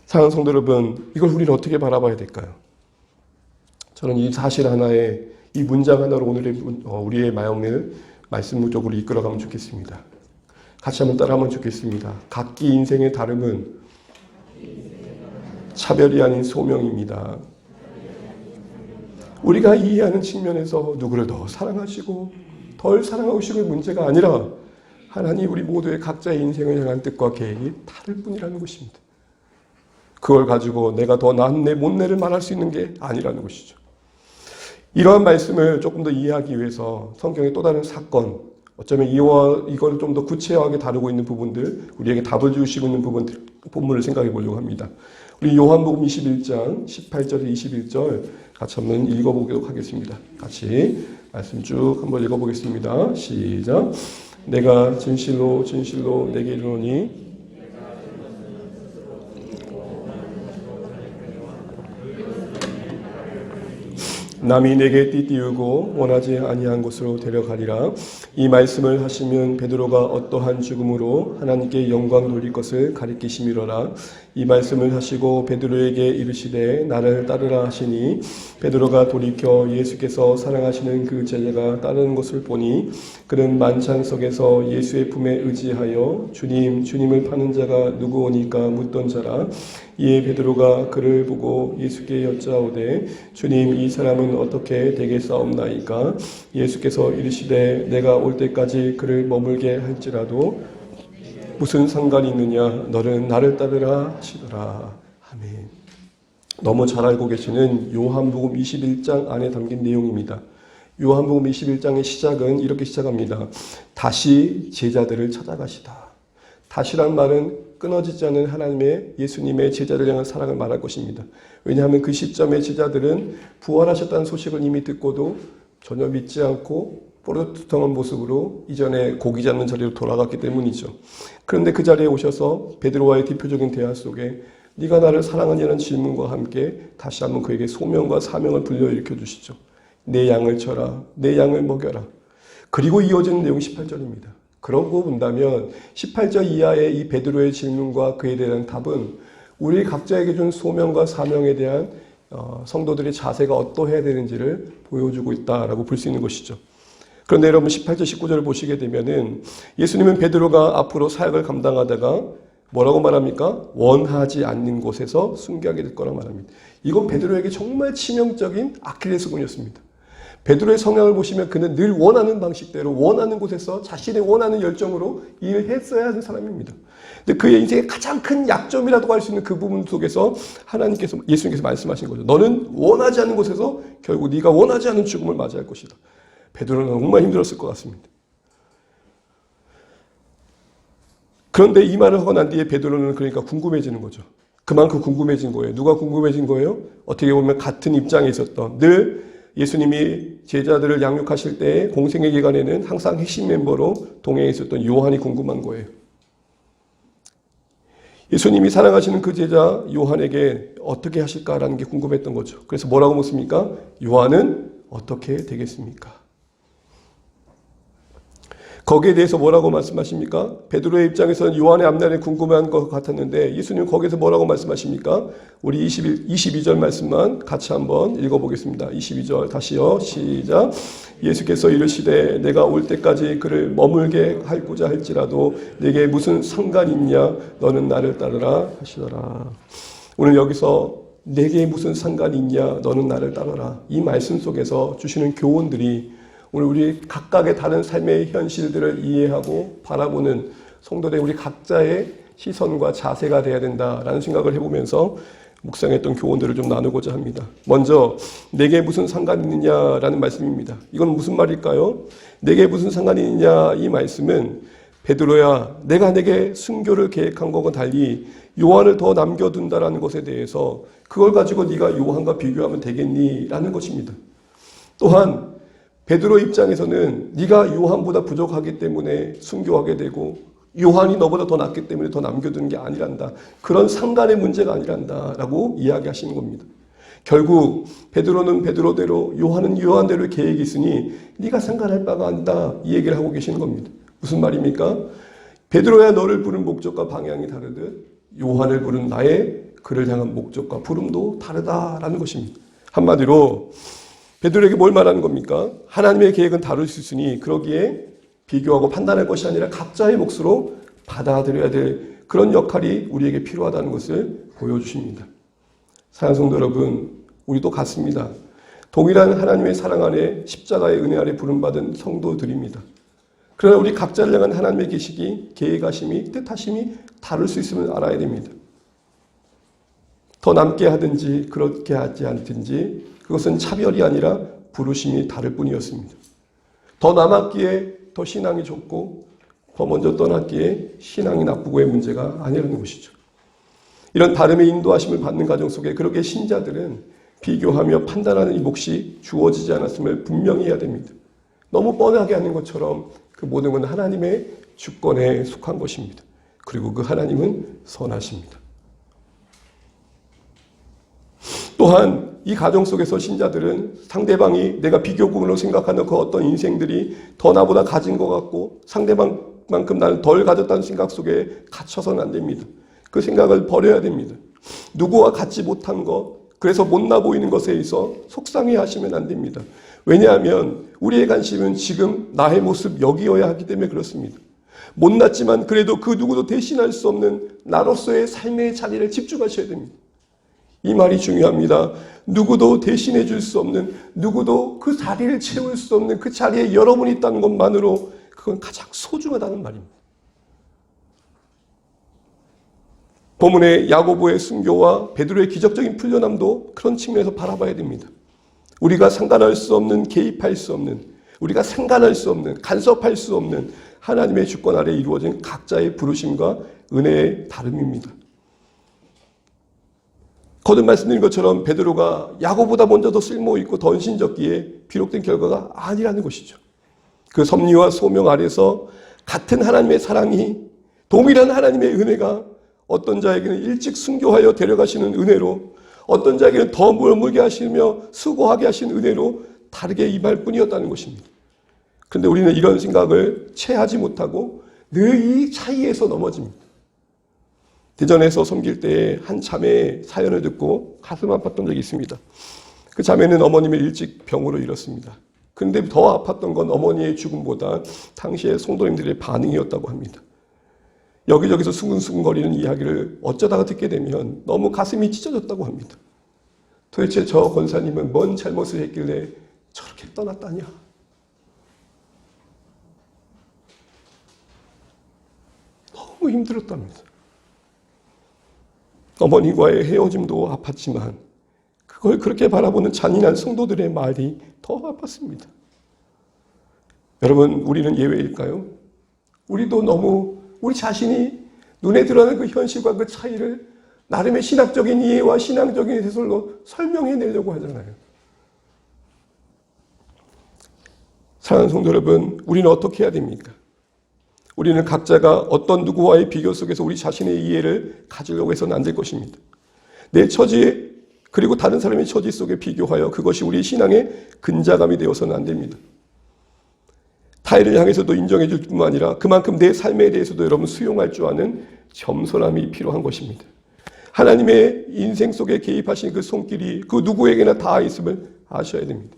사랑하는 성도 여러분, 이걸 우리는 어떻게 바라봐야 될까요? 저는 이 사실 하나에, 이 문장 하나로 오늘의 우리의 마음을 말씀적으로 이끌어가면 좋겠습니다. 같이 한번 따라하면 좋겠습니다. 각기 인생의 다름은 차별이 아닌 소명입니다. 우리가 이해하는 측면에서 누구를 더 사랑하시고 덜 사랑하시고의 문제가 아니라 하나님 우리 모두의 각자의 인생을 향한 뜻과 계획이 다를 뿐이라는 것입니다. 그걸 가지고 내가 더 나은 내 못내를 말할 수 있는 게 아니라는 것이죠. 이러한 말씀을 조금 더 이해하기 위해서 성경의 또 다른 사건, 어쩌면 이걸 좀 더 구체화하게 다루고 있는 부분들, 우리에게 답을 주시고 있는 부분들, 본문을 생각해 보려고 합니다. 우리 요한복음 21장 18절에 21절 같이 한번 읽어보도록 하겠습니다. 같이 말씀 쭉 한번 읽어보겠습니다. 시작. 내가 진실로 진실로 내게 이르노니 남이 내게 띠띠우고 원하지 아니한 곳으로 데려가리라. 이 말씀을 하시면 베드로가 어떠한 죽음으로 하나님께 영광 돌릴 것을 가리키심이로라. 이 말씀을 하시고 베드로에게 이르시되 나를 따르라 하시니 베드로가 돌이켜 예수께서 사랑하시는 그 제자가 따르는 것을 보니 그는 만찬 속에서 예수의 품에 의지하여 주님을 파는 자가 누구오니까 묻던 자라. 이에 베드로가 그를 보고 예수께 여짜오되 주님 이 사람은 어떻게 되겠사옵나이까. 예수께서 이르시되 내가 올 때까지 그를 머물게 할지라도 무슨 상관이 있느냐 너는 나를 따르라 하시더라. 아멘. 너무 잘 알고 계시는 요한복음 21장 안에 담긴 내용입니다. 요한복음 21장의 시작은 이렇게 시작합니다. 다시 제자들을 찾아가시다. 다시란 말은 끊어지지 않는 하나님의 예수님의 제자를 향한 사랑을 말할 것입니다. 왜냐하면 그 시점의 제자들은 부활하셨다는 소식을 이미 듣고도 전혀 믿지 않고 뽀릇투성한 모습으로 이전에 고기 잡는 자리로 돌아갔기 때문이죠. 그런데 그 자리에 오셔서 베드로와의 대표적인 대화 속에 네가 나를 사랑하냐는 질문과 함께 다시 한번 그에게 소명과 사명을 불러일으켜 주시죠. 내 양을 쳐라. 내 양을 먹여라. 그리고 이어지는 내용이 18절입니다. 그러고 본다면 18절 이하의 이 베드로의 질문과 그에 대한 답은 우리 각자에게 준 소명과 사명에 대한 성도들의 자세가 어떠해야 되는지를 보여주고 있다라고 볼 수 있는 것이죠. 그런데 여러분 18절 19절을 보시게 되면은 예수님은 베드로가 앞으로 사역을 감당하다가 뭐라고 말합니까? 원하지 않는 곳에서 순교하게 될 거라고 말합니다. 이건 베드로에게 정말 치명적인 아킬레스건이었습니다. 베드로의 성향을 보시면 그는 늘 원하는 방식대로 원하는 곳에서 자신의 원하는 열정으로 일을 했어야 하는 사람입니다. 근데 그의 인생의 가장 큰 약점이라고 할 수 있는 그 부분 속에서 예수님께서 말씀하신 거죠. 너는 원하지 않는 곳에서 결국 네가 원하지 않는 죽음을 맞이할 것이다. 베드로는 정말 힘들었을 것 같습니다. 그런데 이 말을 하고 난 뒤에 베드로는 그러니까 궁금해지는 거죠. 그만큼 궁금해진 거예요. 누가 궁금해진 거예요? 어떻게 보면 같은 입장에 있었던 늘 예수님이 제자들을 양육하실 때 공생의 기간에는 항상 핵심 멤버로 동행해 있었던 요한이 궁금한 거예요. 예수님이 사랑하시는 그 제자 요한에게 어떻게 하실까라는 게 궁금했던 거죠. 그래서 뭐라고 묻습니까? 요한은 어떻게 되겠습니까? 거기에 대해서 뭐라고 말씀하십니까? 베드로의 입장에서는 요한의 앞날에 궁금한 것 같았는데 예수님은 거기에서 뭐라고 말씀하십니까? 우리 22절 말씀만 같이 한번 읽어보겠습니다. 22절 다시요. 시작. 예수께서 이르시되 내가 올 때까지 그를 머물게 할고자 할지라도 내게 무슨 상관이 있냐 너는 나를 따르라 하시더라. 오늘 여기서 내게 무슨 상관이 있냐 너는 나를 따르라. 이 말씀 속에서 주시는 교훈들이 오늘 우리 각각의 다른 삶의 현실들을 이해하고 바라보는 성도들 우리 각자의 시선과 자세가 돼야 된다라는 생각을 해보면서 묵상했던 교훈들을 좀 나누고자 합니다. 먼저 내게 무슨 상관이 있느냐라는 말씀입니다. 이건 무슨 말일까요? 내게 무슨 상관이 있느냐 이 말씀은 베드로야 내가 내게 순교를 계획한 것과 달리 요한을 더 남겨둔다라는 것에 대해서 그걸 가지고 네가 요한과 비교하면 되겠니? 라는 것입니다. 또한 베드로 입장에서는 네가 요한보다 부족하기 때문에 순교하게 되고 요한이 너보다 더 낫기 때문에 더 남겨두는 게 아니란다. 그런 상관의 문제가 아니란다 라고 이야기하시는 겁니다. 결국 베드로는 베드로대로 요한은 요한대로 계획이 있으니 네가 상관할 바가 아니다 이 얘기를 하고 계시는 겁니다. 무슨 말입니까? 베드로야 너를 부른 목적과 방향이 다르듯 요한을 부른 나의 그를 향한 목적과 부름도 다르다라는 것입니다. 한마디로 베드로에게 뭘 말하는 겁니까? 하나님의 계획은 다를 수 있으니 그러기에 비교하고 판단할 것이 아니라 각자의 몫으로 받아들여야 될 그런 역할이 우리에게 필요하다는 것을 보여주십니다. 사랑하는 성도 여러분, 우리도 같습니다. 동일한 하나님의 사랑 안에 십자가의 은혜 아래 부름받은 성도들입니다. 그러나 우리 각자를 향한 하나님의 계시기, 계획하심이, 뜻하심이 다를 수 있음을 알아야 됩니다. 더 남게 하든지 그렇게 하지 않든지 그것은 차별이 아니라 부르심이 다를 뿐이었습니다. 더 남았기에 더 신앙이 좋고 더 먼저 떠났기에 신앙이 나쁘고의 문제가 아니라는 것이죠. 이런 다름의 인도하심을 받는 가정 속에 그렇게 신자들은 비교하며 판단하는 이 몫이 주어지지 않았음을 분명히 해야 됩니다. 너무 뻔하게 하는 것처럼 그 모든 건 하나님의 주권에 속한 것입니다. 그리고 그 하나님은 선하십니다. 또한 이 가정 속에서 신자들은 상대방이 내가 비교군으로 생각하는 그 어떤 인생들이 더 나보다 가진 것 같고 상대방만큼 나는 덜 가졌다는 생각 속에 갇혀서는 안 됩니다. 그 생각을 버려야 됩니다. 누구와 같지 못한 것, 그래서 못나 보이는 것에 있어 속상해 하시면 안 됩니다. 왜냐하면 우리의 관심은 지금 나의 모습 여기여야 하기 때문에 그렇습니다. 못났지만 그래도 그 누구도 대신할 수 없는 나로서의 삶의 자리를 집중하셔야 됩니다. 이 말이 중요합니다. 누구도 대신해 줄 수 없는, 누구도 그 자리를 채울 수 없는 그 자리에 여러분이 있다는 것만으로 그건 가장 소중하다는 말입니다. 본문의 야고보의 순교와 베드로의 기적적인 풀려남도 그런 측면에서 바라봐야 됩니다. 우리가 상관할 수 없는, 개입할 수 없는, 우리가 상관할 수 없는, 간섭할 수 없는 하나님의 주권 아래 이루어진 각자의 부르심과 은혜의 다름입니다. 거듭 말씀드린 것처럼 베드로가 야고보다 먼저 더 쓸모있고 더 헌신적기에 비록된 결과가 아니라는 것이죠. 그 섭리와 소명 아래서 같은 하나님의 사랑이, 동일한 하나님의 은혜가 어떤 자에게는 일찍 순교하여 데려가시는 은혜로, 어떤 자에게는 더 물게 하시며 수고하게 하신 은혜로 다르게 임할 뿐이었다는 것입니다. 그런데 우리는 이런 생각을 채하지 못하고 늘 이 차이에서 넘어집니다. 대전에서 섬길 때에 한 자매의 사연을 듣고 가슴 아팠던 적이 있습니다. 그 자매는 어머님을 일찍 병으로 잃었습니다. 그런데 더 아팠던 건 어머니의 죽음보다 당시의 성도님들의 반응이었다고 합니다. 여기저기서 수근수근거리는 이야기를 어쩌다가 듣게 되면 너무 가슴이 찢어졌다고 합니다. 도대체 저 권사님은 뭔 잘못을 했길래 저렇게 떠났다냐? 너무 힘들었답니다. 어머니와의 헤어짐도 아팠지만 그걸 그렇게 바라보는 잔인한 성도들의 말이 더 아팠습니다. 여러분, 우리는 예외일까요? 우리도 너무 우리 자신이 눈에 드러나는 그 현실과 그 차이를 나름의 신학적인 이해와 신앙적인 해설로 설명해내려고 하잖아요. 사랑하는 성도 여러분, 우리는 어떻게 해야 됩니까? 우리는 각자가 어떤 누구와의 비교 속에서 우리 자신의 이해를 가지려고 해서는 안 될 것입니다. 내 처지 그리고 다른 사람의 처지 속에 비교하여 그것이 우리 신앙의 근자감이 되어서는 안 됩니다. 타인을 향해서도 인정해 줄 뿐만 아니라 그만큼 내 삶에 대해서도 여러분 수용할 줄 아는 겸손함이 필요한 것입니다. 하나님의 인생 속에 개입하신 그 손길이 그 누구에게나 다 있음을 아셔야 됩니다.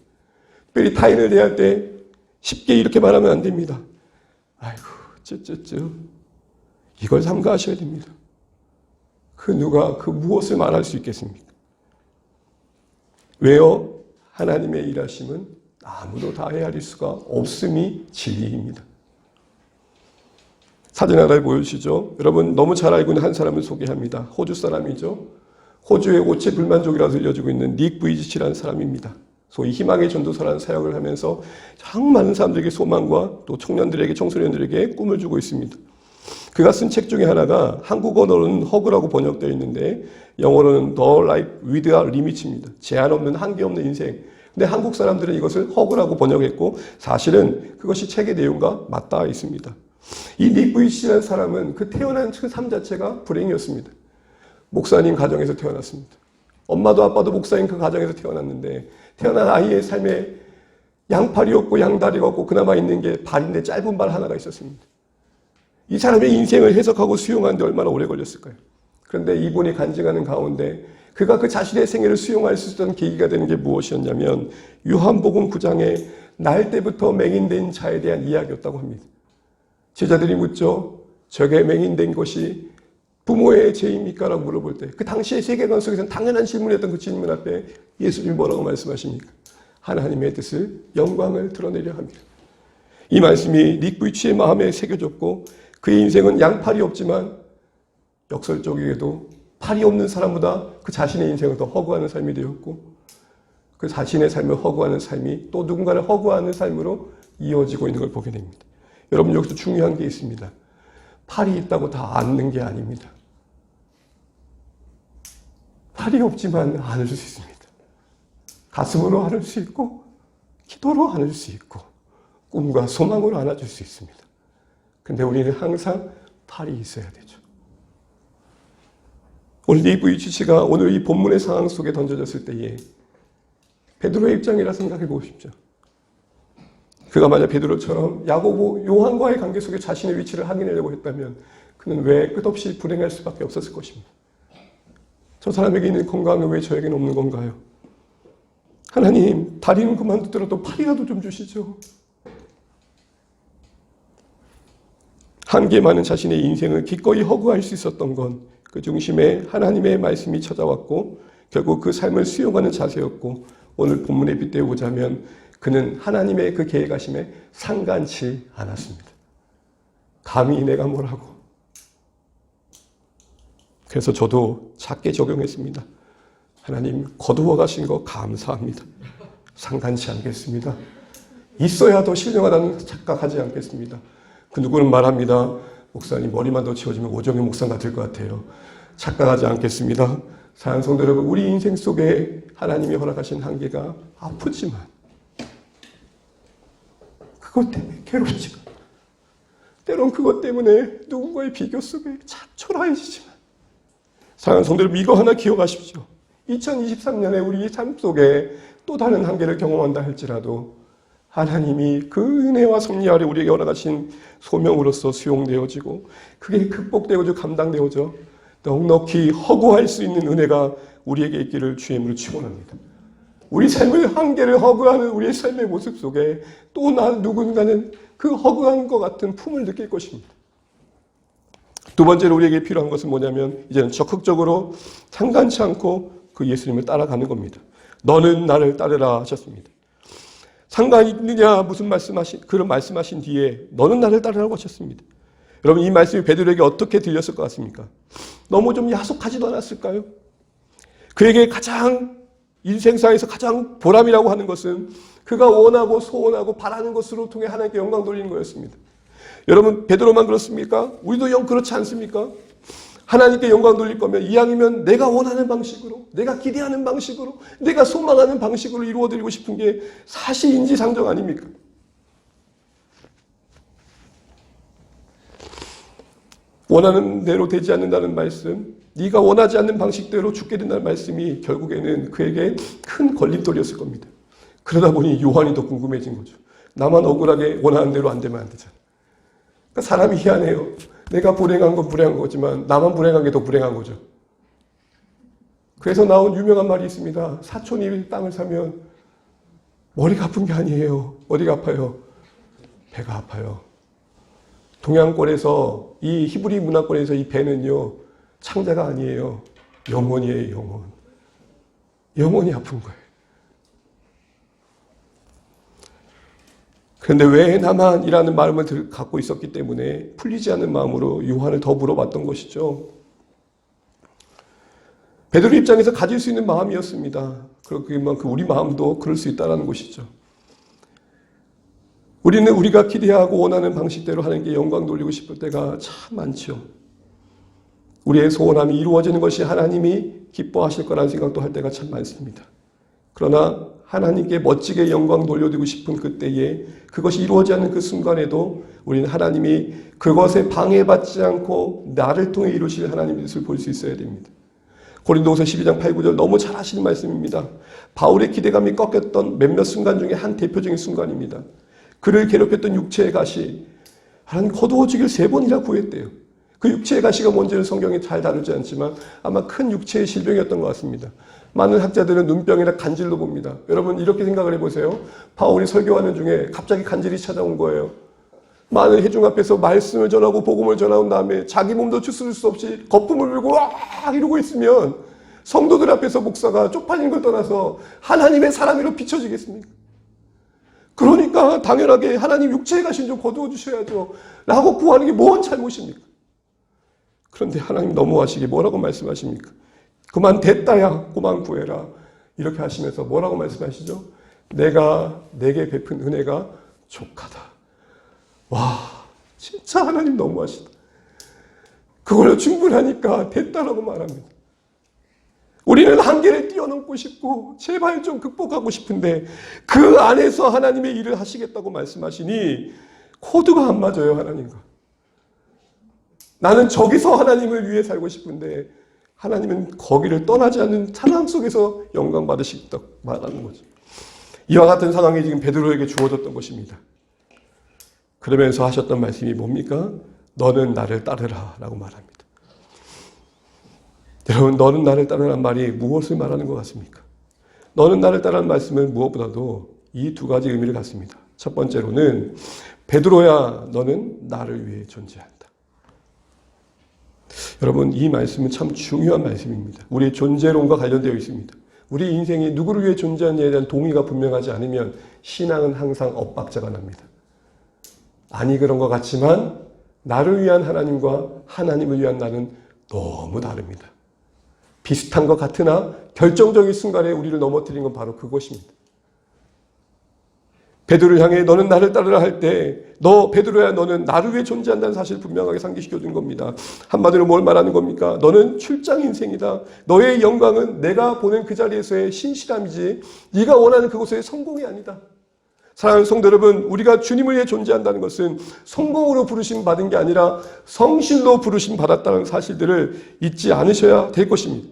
특별히 타인을 대할 때 쉽게 이렇게 말하면 안 됩니다. 아이고 쯔쯔쯔 이걸 삼가하셔야 됩니다. 그 누가 그 무엇을 말할 수 있겠습니까? 왜요? 하나님의 일하심은 아무도 다 헤아릴 수가 없음이 진리입니다. 사진 하나를 보여주시죠. 여러분 너무 잘 알고 있는 한 사람을 소개합니다. 호주 사람이죠. 호주의 오체 불만족이라고 들려지고 있는 닉 부이지치라는 사람입니다. 소위 희망의 전도사라는 사역을 하면서 정말 많은 사람들에게 소망과 또 청년들에게 청소년들에게 꿈을 주고 있습니다. 그가 쓴 책 중에 하나가 한국어로는 허그라고 번역되어 있는데 영어로는 The Life Without Limits입니다. 제한 없는 한계 없는 인생. 근데 한국 사람들은 이것을 허그라고 번역했고 사실은 그것이 책의 내용과 맞닿아 있습니다. 이 닉 부이치라는 사람은 그 태어난 그 삶 자체가 불행이었습니다. 목사님 가정에서 태어났습니다. 엄마도 아빠도 목사인 그 가정에서 태어났는데 태어난 아이의 삶에 양팔이 없고 양다리가 없고 그나마 있는 게 발인데 짧은 발 하나가 있었습니다. 이 사람의 인생을 해석하고 수용하는데 얼마나 오래 걸렸을까요? 그런데 이분이 간증하는 가운데 그가 그 자신의 생애를 수용할 수 있었던 계기가 되는 게 무엇이었냐면 요한복음 9장에 날 때부터 맹인된 자에 대한 이야기였다고 합니다. 제자들이 묻죠. 저게 맹인된 것이 부모의 죄입니까? 라고 물어볼 때 그 당시의 세계관 속에서는 당연한 질문이었던 그 질문 앞에 예수님이 뭐라고 말씀하십니까? 하나님의 뜻을 영광을 드러내려 합니다. 이 말씀이 닉 부이치의 마음에 새겨졌고 그의 인생은 양팔이 없지만 역설적이게도 팔이 없는 사람보다 그 자신의 인생을 더 허구하는 삶이 되었고 그 자신의 삶을 허구하는 삶이 또 누군가를 허구하는 삶으로 이어지고 있는 걸 보게 됩니다. 여러분 여기서 중요한 게 있습니다. 팔이 있다고 다 앉는 게 아닙니다. 팔이 없지만 안을 수 있습니다. 가슴으로 안을 수 있고 기도로 안을 수 있고 꿈과 소망으로 안아줄 수 있습니다. 근데 우리는 항상 팔이 있어야 되죠. 오늘 닉 부이치가 오늘 이 본문의 상황 속에 던져졌을 때에 베드로의 입장이라 생각해 보십시오. 그가 만약 베드로처럼 야고보, 요한과의 관계 속에 자신의 위치를 확인하려고 했다면 그는 왜 끝없이 불행할 수밖에 없었을 것입니다. 저 사람에게 있는 건강은 왜 저에게는 없는 건가요? 하나님, 다리는 그만두더라도 팔이라도 좀 주시죠. 한계 많은 자신의 인생을 기꺼이 허구할 수 있었던 건 그 중심에 하나님의 말씀이 찾아왔고 결국 그 삶을 수용하는 자세였고 오늘 본문에 빗대어 보자면 그는 하나님의 그 계획하심에 상관치 않았습니다. 감히 내가 뭘 하고. 그래서 저도 작게 적용했습니다. 하나님 거두어 가신 거 감사합니다. 상관치 않겠습니다. 있어야 더 신령하다는 착각하지 않겠습니다. 그 누구는 말합니다. 목사님 머리만 더 치워주면 오정희 목사가 될 것 같아요. 착각하지 않겠습니다. 사랑하는 성도 여러분, 우리 인생 속에 하나님이 허락하신 한계가 아프지만 그것 때문에 괴롭지만 때론 그것 때문에 누군가의 비교 속에 참 초라해지지만 사랑하는 성도 여러분, 이거 하나 기억하십시오. 2023년에 우리 삶 속에 또 다른 한계를 경험한다 할지라도 하나님이 그 은혜와 섭리 아래 우리에게 허락하신 소명으로서 수용되어지고 그게 극복되어져 감당되어져 넉넉히 허구할 수 있는 은혜가 우리에게 있기를 주의 이름으로 축원합니다. 우리 삶의 한계를 허구하는 우리의 삶의 모습 속에 또 누군가는 그 허구한 것 같은 품을 느낄 것입니다. 두 번째로 우리에게 필요한 것은 뭐냐면 이제는 적극적으로 상관치 않고 그 예수님을 따라가는 겁니다. 너는 나를 따르라 하셨습니다. 상관이 있느냐 무슨 그런 말씀하신 뒤에 너는 나를 따르라고 하셨습니다. 여러분 이 말씀이 베드로에게 어떻게 들렸을 것 같습니까? 너무 좀 야속하지도 않았을까요? 그에게 가장 인생사에서 가장 보람이라고 하는 것은 그가 원하고 소원하고 바라는 것으로 통해 하나님께 영광 돌리는 거였습니다. 여러분 베드로만 그렇습니까? 우리도 영 그렇지 않습니까? 하나님께 영광 돌릴 거면 이왕이면 내가 원하는 방식으로, 내가 기대하는 방식으로, 내가 소망하는 방식으로 이루어드리고 싶은 게 사실 인지상정 아닙니까? 원하는 대로 되지 않는다는 말씀, 네가 원하지 않는 방식대로 죽게 된다는 말씀이 결국에는 그에게 큰 걸림돌이었을 겁니다. 그러다 보니 요한이 더 궁금해진 거죠. 나만 억울하게 원하는 대로 안 되면 안 되잖아. 그러니까 사람이 희한해요. 내가 불행한 건 불행한 거지만 나만 불행한 게 더 불행한 거죠. 그래서 나온 유명한 말이 있습니다. 사촌이 땅을 사면 머리가 아픈 게 아니에요. 어디가 아파요? 배가 아파요. 동양권에서 이 히브리 문화권에서 이 배는요. 창자가 아니에요. 영혼이에요. 영혼. 영혼이 아픈 거예요. 그런데 왜 나만이라는 마음을 갖고 있었기 때문에 풀리지 않는 마음으로 요한을 더 물어봤던 것이죠. 베드로 입장에서 가질 수 있는 마음이었습니다. 그만큼 우리 마음도 그럴 수 있다는 것이죠. 우리는 우리가 기대하고 원하는 방식대로 하나님께 영광 돌리고 싶을 때가 참 많죠. 우리의 소원함이 이루어지는 것이 하나님이 기뻐하실 거라는 생각도 할 때가 참 많습니다. 그러나 하나님께 멋지게 영광 돌려드리고 싶은 그때에 그것이 이루어지지 않는 그 순간에도 우리는 하나님이 그것에 방해받지 않고 나를 통해 이루실 하나님의 뜻을 볼 수 있어야 됩니다. 고린도후서 12장 8, 9절 너무 잘 하시는 말씀입니다. 바울의 기대감이 꺾였던 몇몇 순간 중에 한 대표적인 순간입니다. 그를 괴롭혔던 육체의 가시 하나님 거두어주길 3번이나 구했대요. 그 육체의 가시가 뭔지는 성경에 잘 다루지 않지만 아마 큰 육체의 질병이었던 것 같습니다. 많은 학자들은 눈병이나 간질로 봅니다. 여러분 이렇게 생각을 해보세요. 바울이 설교하는 중에 갑자기 간질이 찾아온 거예요. 많은 회중 앞에서 말씀을 전하고 복음을 전한 다음에 자기 몸도 추스릴 수 없이 거품을 불고 와 이러고 있으면 성도들 앞에서 목사가 쪽팔리는 걸 떠나서 하나님의 사람으로 비춰지겠습니까? 그러니까 당연하게 하나님 육체에 가신 좀 거두어 주셔야죠 라고 구하는 게 뭔 잘못입니까? 그런데 하나님 너무하시게 뭐라고 말씀하십니까? 그만 됐다야 그만 구해라 이렇게 하시면서 뭐라고 말씀하시죠? 내가 내게 베푼 은혜가 족하다. 와 진짜 하나님 너무하시다. 그걸로 충분하니까 됐다라고 말합니다. 우리는 한계를 뛰어넘고 싶고 제발 좀 극복하고 싶은데 그 안에서 하나님의 일을 하시겠다고 말씀하시니 코드가 안 맞아요. 하나님과. 나는 저기서 하나님을 위해 살고 싶은데 하나님은 거기를 떠나지 않는 찬양 속에서 영광 받으시겠다고 말하는 거죠. 이와 같은 상황이 지금 베드로에게 주어졌던 것입니다. 그러면서 하셨던 말씀이 뭡니까? 너는 나를 따르라 라고 말합니다. 여러분, 너는 나를 따르라는 말이 무엇을 말하는 것 같습니까? 너는 나를 따르라는 말씀은 무엇보다도 이 두 가지 의미를 갖습니다. 첫 번째로는 베드로야 너는 나를 위해 존재한다. 여러분, 이 말씀은 참 중요한 말씀입니다. 우리의 존재론과 관련되어 있습니다. 우리 인생이 누구를 위해 존재하느냐에 대한 동의가 분명하지 않으면 신앙은 항상 엇박자가 납니다. 아니 그런 것 같지만 나를 위한 하나님과 하나님을 위한 나는 너무 다릅니다. 비슷한 것 같으나 결정적인 순간에 우리를 넘어뜨린 건 바로 그것입니다. 베드로를 향해 너는 나를 따르라 할 때 너 베드로야 너는 나를 위해 존재한다는 사실을 분명하게 상기시켜 준 겁니다. 한마디로 뭘 말하는 겁니까? 너는 출장 인생이다. 너의 영광은 내가 보낸 그 자리에서의 신실함이지 네가 원하는 그곳의 성공이 아니다. 사랑하는 성도 여러분, 우리가 주님을 위해 존재한다는 것은 성공으로 부르심 받은 게 아니라 성실로 부르심 받았다는 사실들을 잊지 않으셔야 될 것입니다.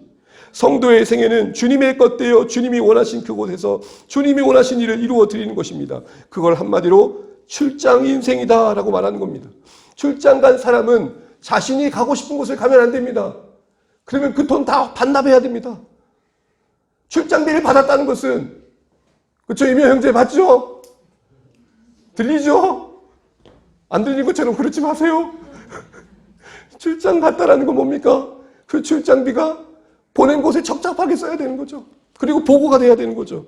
성도의 생애는 주님의 것되어 주님이 원하신 그곳에서 주님이 원하신 일을 이루어 드리는 것입니다. 그걸 한마디로 출장 인생이다 라고 말하는 겁니다. 출장 간 사람은 자신이 가고 싶은 곳을 가면 안 됩니다. 그러면 그 돈 다 반납해야 됩니다. 출장비를 받았다는 것은, 그렇죠? 이명 형제 맞죠? 들리죠? 안 들리는 것처럼 그러지 마세요. 출장 갔다라는 건 뭡니까? 그 출장비가 보낸 곳에 적합하게 써야 되는 거죠. 그리고 보고가 돼야 되는 거죠.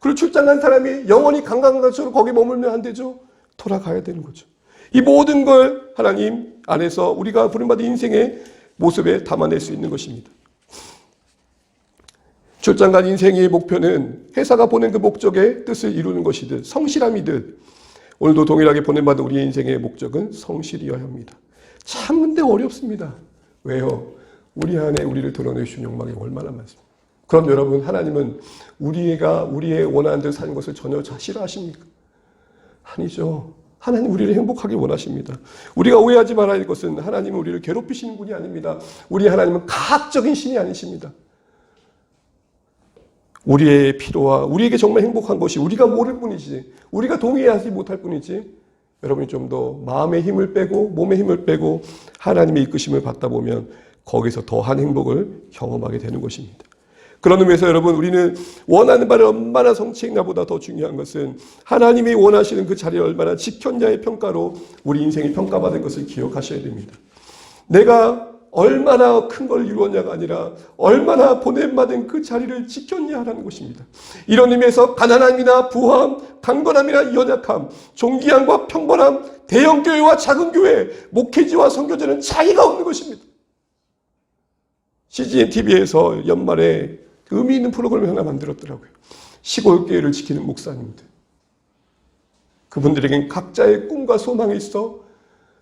그리고 출장 간 사람이 영원히 관광객처럼 거기 머물면 안 되죠. 돌아가야 되는 거죠. 이 모든 걸 하나님 안에서 우리가 부름받은 인생의 모습에 담아낼 수 있는 것입니다. 출장 간 인생의 목표는 회사가 보낸 그 목적의 뜻을 이루는 것이듯 성실함이듯 오늘도 동일하게 보냄받은 우리의 인생의 목적은 성실이어야 합니다. 참 근데 어렵습니다. 왜요? 우리 안에 우리를 드러내주신 욕망이 얼마나 많습니까? 그럼 여러분, 하나님은 우리의 원하는 대로 사는 것을 전혀 싫어하십니까? 아니죠. 하나님 우리를 행복하게 원하십니다. 우리가 오해하지 말아야 할 것은 하나님은 우리를 괴롭히시는 분이 아닙니다. 우리 하나님은 가학적인 신이 아니십니다. 우리의 필요와 우리에게 정말 행복한 것이 우리가 모를 뿐이지, 우리가 동의하지 못할 뿐이지, 여러분이 좀 더 마음의 힘을 빼고 몸의 힘을 빼고 하나님의 이끄심을 받다 보면 거기서 더한 행복을 경험하게 되는 것입니다. 그런 의미에서 여러분, 우리는 원하는 바를 얼마나 성취했나보다 더 중요한 것은 하나님이 원하시는 그 자리를 얼마나 지켰냐의 평가로 우리 인생이 평가받은 것을 기억하셔야 됩니다. 내가 얼마나 큰 걸 이루었냐가 아니라 얼마나 보냄받은 그 자리를 지켰냐라는 것입니다. 이런 의미에서 가난함이나 부함, 강건함이나 연약함, 존귀함과 평범함, 대형 교회와 작은 교회, 목회지와 선교제는 차이가 없는 것입니다. CGN TV에서 연말에 의미 있는 프로그램을 하나 만들었더라고요. 시골 교회를 지키는 목사님들. 그분들에겐 각자의 꿈과 소망이 있어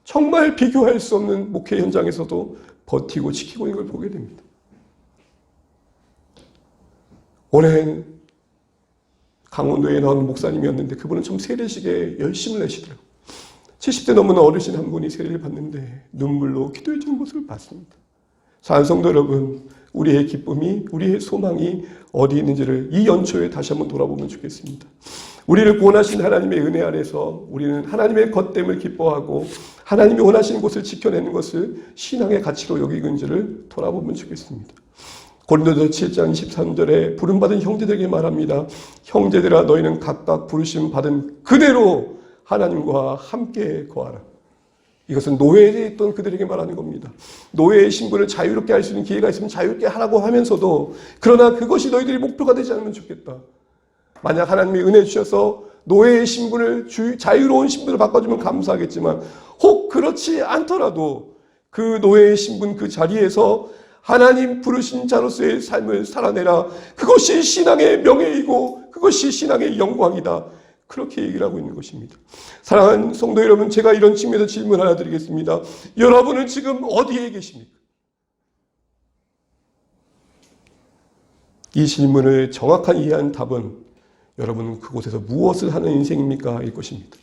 정말 비교할 수 없는 목회 현장에서도 버티고 지키고 있는 걸 보게 됩니다. 올해 강원도에 나오는 목사님이었는데 그분은 참 세례식에 열심을 내시더라고요. 70대 넘은 어르신 한 분이 세례를 받는데 눈물로 기도해 주는 모습을 봤습니다. 사랑하는 성도 여러분, 우리의 기쁨이, 우리의 소망이 어디 있는지를 이 연초에 다시 한번 돌아보면 좋겠습니다. 우리를 구원하신 하나님의 은혜 아래서 우리는 하나님의 것됨을 기뻐하고 하나님이 원하시는 곳을 지켜내는 것을 신앙의 가치로 여기는지를 돌아보면 좋겠습니다. 고린도서 7장 23절에 부름받은 형제들에게 말합니다. 형제들아, 너희는 각각 부르심 받은 그대로 하나님과 함께 거하라. 이것은 노예에 있던 그들에게 말하는 겁니다. 노예의 신분을 자유롭게 할 수 있는 기회가 있으면 자유롭게 하라고 하면서도, 그러나 그것이 너희들이 목표가 되지 않으면 좋겠다. 만약 하나님이 은혜 주셔서 노예의 신분을 자유로운 신분으로 바꿔주면 감사하겠지만 혹 그렇지 않더라도 그 노예의 신분 그 자리에서 하나님 부르신 자로서의 삶을 살아내라. 그것이 신앙의 명예이고 그것이 신앙의 영광이다. 그렇게 얘기를 하고 있는 것입니다. 사랑하는 성도 여러분, 제가 이런 측면에서 질문 하나 드리겠습니다. 여러분은 지금 어디에 계십니까? 이 질문을 정확한 이해한 답은 여러분은 그곳에서 무엇을 하는 인생입니까? 일 것입니다.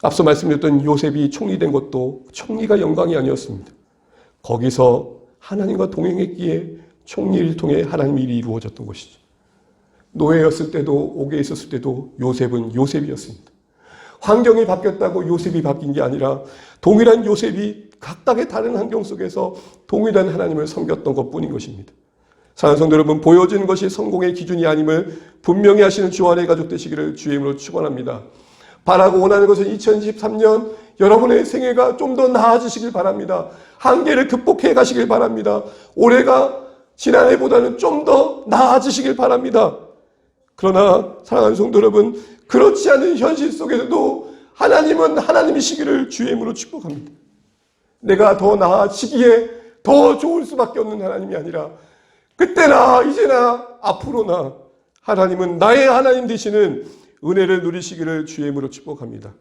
앞서 말씀드렸던 요셉이 총리된 것도 총리가 영광이 아니었습니다. 거기서 하나님과 동행했기에 총리를 통해 하나님의 일이 이루어졌던 것이죠. 노예였을 때도 옥에 있었을 때도 요셉은 요셉이었습니다. 환경이 바뀌었다고 요셉이 바뀐 게 아니라 동일한 요셉이 각각의 다른 환경 속에서 동일한 하나님을 섬겼던 것뿐인 것입니다. 사랑하는 성도 여러분, 보여지는 것이 성공의 기준이 아님을 분명히 하시는 주 안의 가족 되시기를 주의 이름으로 축원합니다. 바라고 원하는 것은 2023년 여러분의 생애가 좀 더 나아지시길 바랍니다. 한계를 극복해 가시길 바랍니다. 올해가 지난해보다는 좀 더 나아지시길 바랍니다. 그러나 사랑하는 성도 여러분, 그렇지 않은 현실 속에서도 하나님은 하나님이시기를 주의 이름으로 축복합니다. 내가 더 나아지기에 더 좋을 수밖에 없는 하나님이 아니라 그때나 이제나 앞으로나 하나님은 나의 하나님 되시는 은혜를 누리시기를 주의 이름으로 축복합니다.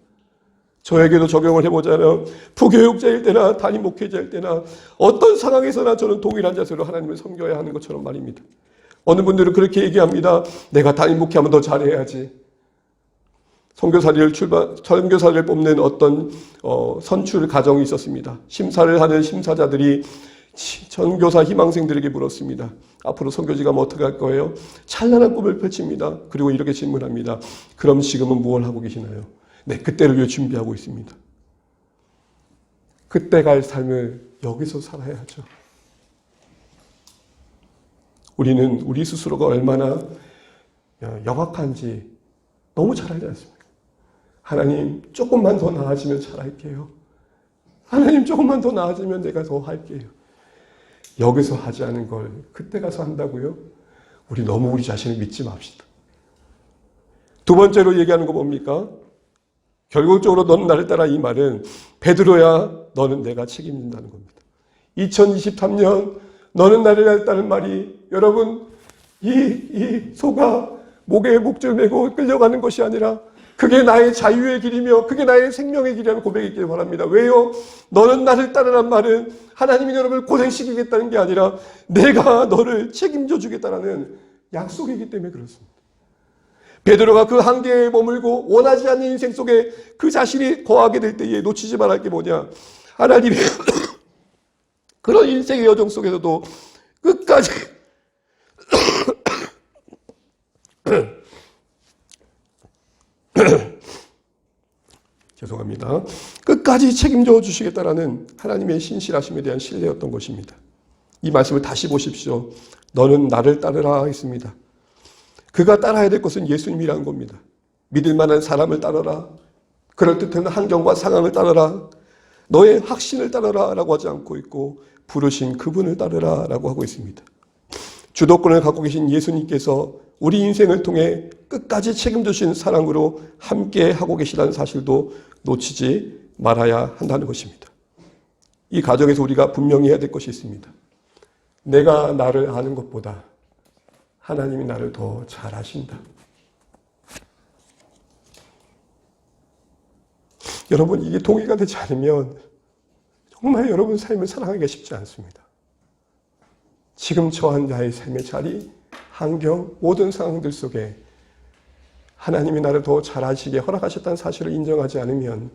저에게도 적용을 해보자면 부교육자일 때나 담임 목회자일 때나 어떤 상황에서나 저는 동일한 자세로 하나님을 섬겨야 하는 것처럼 말입니다. 어느 분들은 그렇게 얘기합니다. 내가 담임 목회하면 더 잘해야지. 선교사를 뽑는 어떤 선출 과정이 있었습니다. 심사를 하는 심사자들이 선교사 희망생들에게 물었습니다. 앞으로 선교지 가면 어떻게 할 거예요? 찬란한 꿈을 펼칩니다. 그리고 이렇게 질문합니다. 그럼 지금은 무엇을 하고 계시나요? 네, 그때를 위해 준비하고 있습니다. 그때 갈 삶을 여기서 살아야 하죠. 우리는 우리 스스로가 얼마나 영악한지 너무 잘 알지 않습니까? 하나님 조금만 더 나아지면 잘할게요. 하나님 조금만 더 나아지면 내가 더 할게요. 여기서 하지 않은 걸 그때 가서 한다고요? 우리 너무 우리 자신을 믿지 맙시다. 두 번째로 얘기하는 거 뭡니까? 결국적으로 너는 나를 따라 이 말은 베드로야 너는 내가 책임진다는 겁니다. 2023년 너는 나를 따르는 말이 여러분 이 소가 목에 목줄 메고 끌려가는 것이 아니라 그게 나의 자유의 길이며 그게 나의 생명의 길이라는 고백이 있기를 바랍니다. 왜요? 너는 나를 따르란 말은 하나님이 여러분을 고생시키겠다는 게 아니라 내가 너를 책임져 주겠다는 약속이기 때문에 그렇습니다. 베드로가 그 한계에 머물고 원하지 않는 인생 속에 그 자신이 거하게 될 때에 놓치지 말할 게 뭐냐? 하나님의 그런 인생의 여정 속에서도 끝까지 죄송합니다. 끝까지 책임져 주시겠다라는 하나님의 신실하심에 대한 신뢰였던 것입니다. 이 말씀을 다시 보십시오. 너는 나를 따르라 했습니다. 그가 따라야 될 것은 예수님이라는 겁니다. 믿을 만한 사람을 따르라. 그럴듯한 환경과 상황을 따르라. 너의 확신을 따르라 라고 하지 않고 있고 부르신 그분을 따르라 라고 하고 있습니다. 주도권을 갖고 계신 예수님께서 우리 인생을 통해 끝까지 책임지신 사랑으로 함께 하고 계시다는 사실도 놓치지 말아야 한다는 것입니다. 이 과정에서 우리가 분명히 해야 될 것이 있습니다. 내가 나를 아는 것보다 하나님이 나를 더 잘 아신다. 여러분, 이게 동의가 되지 않으면 정말 여러분 삶을 살아가기가 쉽지 않습니다. 지금 처한 나의 삶의 자리, 환경, 모든 상황들 속에 하나님이 나를 더 잘하시게 허락하셨다는 사실을 인정하지 않으면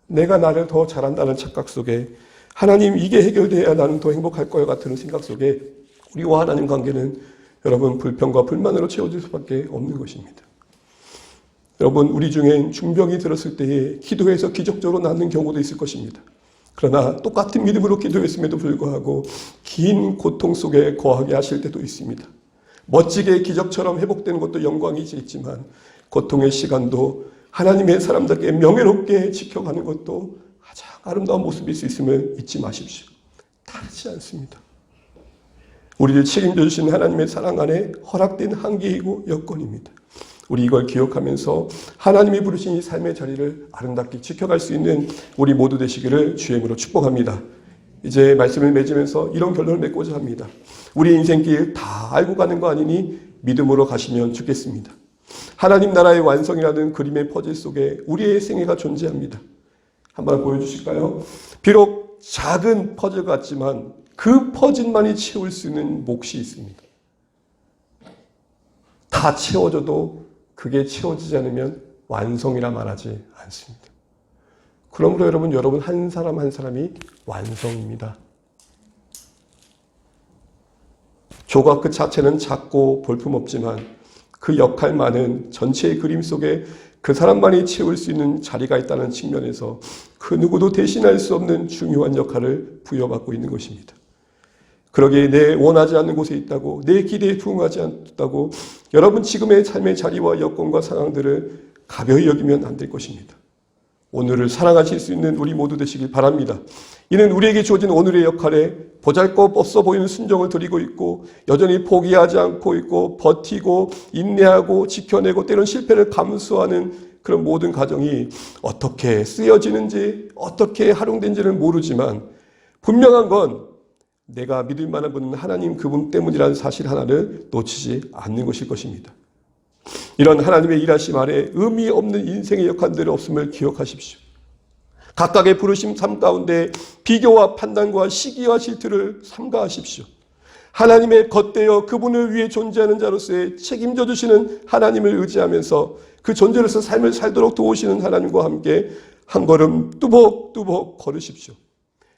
내가 나를 더 잘한다는 착각 속에 하나님 이게 해결돼야 나는 더 행복할 거야 같은 생각 속에 우리와 하나님 관계는 여러분 불평과 불만으로 채워질 수밖에 없는 것입니다. 여러분 우리 중엔 중병이 들었을 때에 기도해서 기적적으로 낫는 경우도 있을 것입니다. 그러나 똑같은 믿음으로 기도했음에도 불구하고 긴 고통 속에 거하게 하실 때도 있습니다. 멋지게 기적처럼 회복되는 것도 영광이지만 고통의 시간도 하나님의 사람들께 명예롭게 지켜가는 것도 가장 아름다운 모습일 수 있음을 잊지 마십시오. 다르지 않습니다. 우리를 책임져 주신 하나님의 사랑 안에 허락된 한계이고 여건입니다. 우리 이걸 기억하면서 하나님이 부르신 이 삶의 자리를 아름답게 지켜갈 수 있는 우리 모두 되시기를 주의 이름으로 축복합니다. 이제 말씀을 맺으면서 이런 결론을 맺고자 합니다. 우리 인생길 다 알고 가는 거 아니니 믿음으로 가시면 좋겠습니다. 하나님 나라의 완성이라는 그림의 퍼즐 속에 우리의 생애가 존재합니다. 한번 보여주실까요? 비록 작은 퍼즐 같지만 그 퍼즐만이 채울 수 있는 몫이 있습니다. 다 채워져도 그게 채워지지 않으면 완성이라 말하지 않습니다. 그러므로 여러분 한 사람 한 사람이 완성입니다. 조각 그 자체는 작고 볼품없지만 그 역할만은 전체의 그림 속에 그 사람만이 채울 수 있는 자리가 있다는 측면에서 그 누구도 대신할 수 없는 중요한 역할을 부여받고 있는 것입니다. 그러기에 내 원하지 않는 곳에 있다고, 내 기대에 부응하지 않다고 여러분 지금의 삶의 자리와 여건과 상황들을 가벼이 여기면 안 될 것입니다. 오늘을 사랑하실 수 있는 우리 모두 되시길 바랍니다. 이는 우리에게 주어진 오늘의 역할에 보잘것없어 보이는 순종을 드리고 있고 여전히 포기하지 않고 있고 버티고 인내하고 지켜내고 때론 실패를 감수하는 그런 모든 과정이 어떻게 쓰여지는지 어떻게 활용된지는 모르지만 분명한 건 내가 믿을 만한 분은 하나님 그분 때문이라는 사실 하나를 놓치지 않는 것일 것입니다. 이런 하나님의 일하심 아래 의미 없는 인생의 역할들이 없음을 기억하십시오. 각각의 부르심 삶 가운데 비교와 판단과 시기와 질투를 삼가하십시오. 하나님의 겉되어 그분을 위해 존재하는 자로서의 책임져 주시는 하나님을 의지하면서 그 존재로서 삶을 살도록 도우시는 하나님과 함께 한 걸음 뚜벅뚜벅 걸으십시오.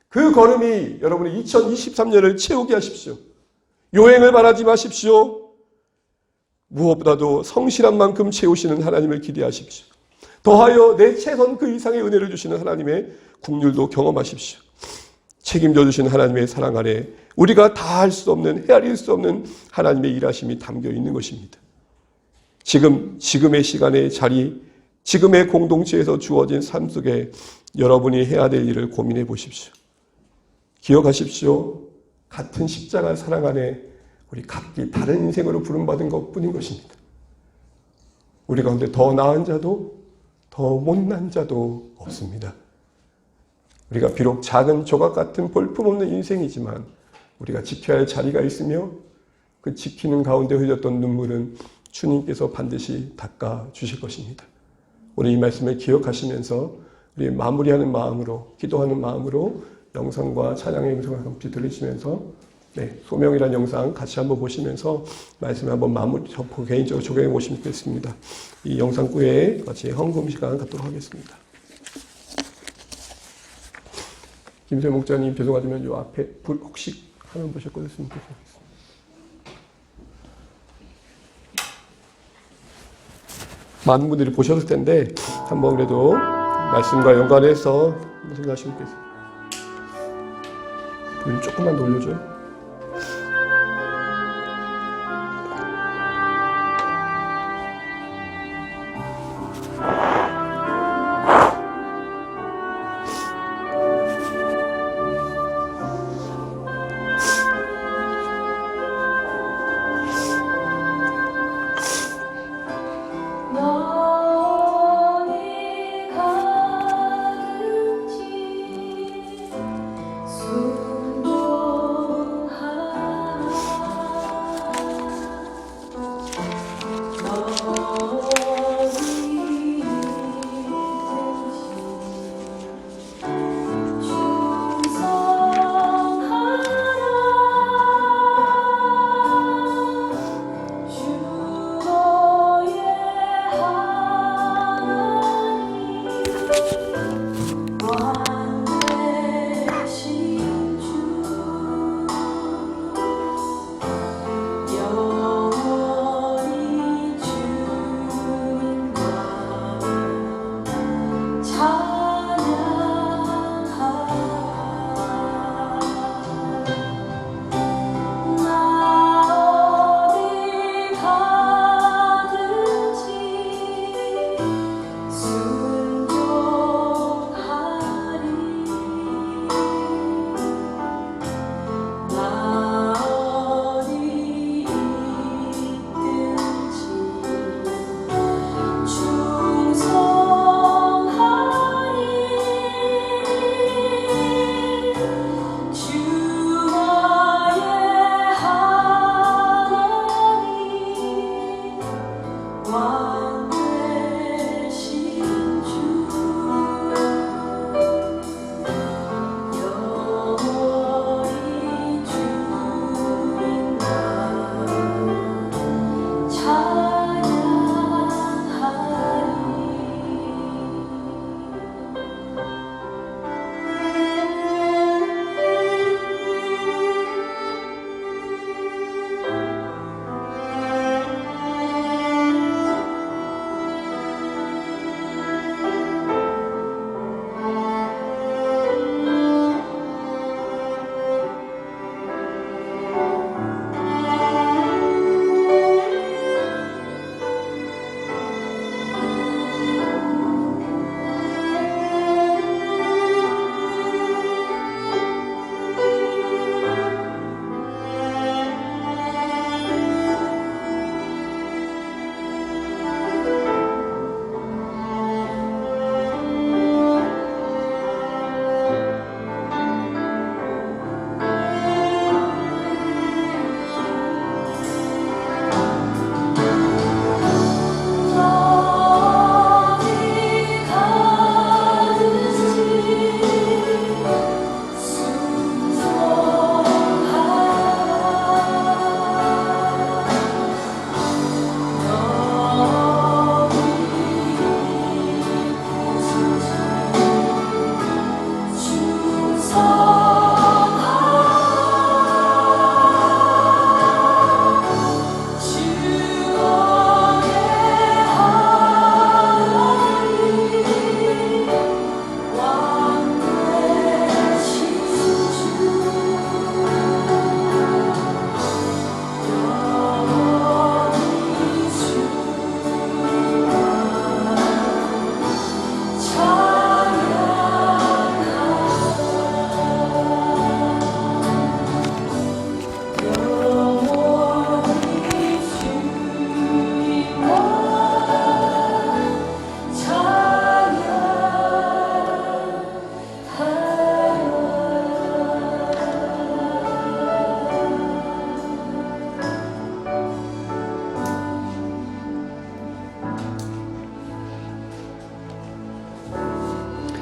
그 걸음이 여러분의 2023년을 채우게 하십시오. 요행을 바라지 마십시오. 무엇보다도 성실한 만큼 채우시는 하나님을 기대하십시오. 더하여 내 최선 그 이상의 은혜를 주시는 하나님의 긍휼도 경험하십시오. 책임져 주시는 하나님의 사랑 아래 우리가 다 할 수 없는, 헤아릴 수 없는 하나님의 일하심이 담겨 있는 것입니다. 지금의 시간의 자리, 지금의 공동체에서 주어진 삶 속에 여러분이 해야 될 일을 고민해 보십시오. 기억하십시오. 같은 십자가 사랑 안에 우리 각기 다른 인생으로 부름받은 것뿐인 것입니다. 우리 가운데 더 나은 자도 더 못난 자도 없습니다. 우리가 비록 작은 조각 같은 볼품없는 인생이지만 우리가 지켜야 할 자리가 있으며 그 지키는 가운데 흘렸던 눈물은 주님께서 반드시 닦아 주실 것입니다. 우리 이 말씀을 기억하시면서 우리 마무리하는 마음으로, 기도하는 마음으로 영상과 찬양의 음성을 함께 들으시면서 소명이라는 영상 같이 한번 보시면서 말씀을 한번 마무리 개인적으로 적용해 보시면 좋겠습니다. 이 영상 후에 같이 헌금 시간 갖도록 하겠습니다. 김세 목자님 죄송하지만 요 앞에 불 혹시 하나 보셨거든요. 많은 분들이 보셨을 텐데 한번 그래도 말씀과 연관해서 생각하시면 좋겠습니다. 불 조금만 더 올려줘요.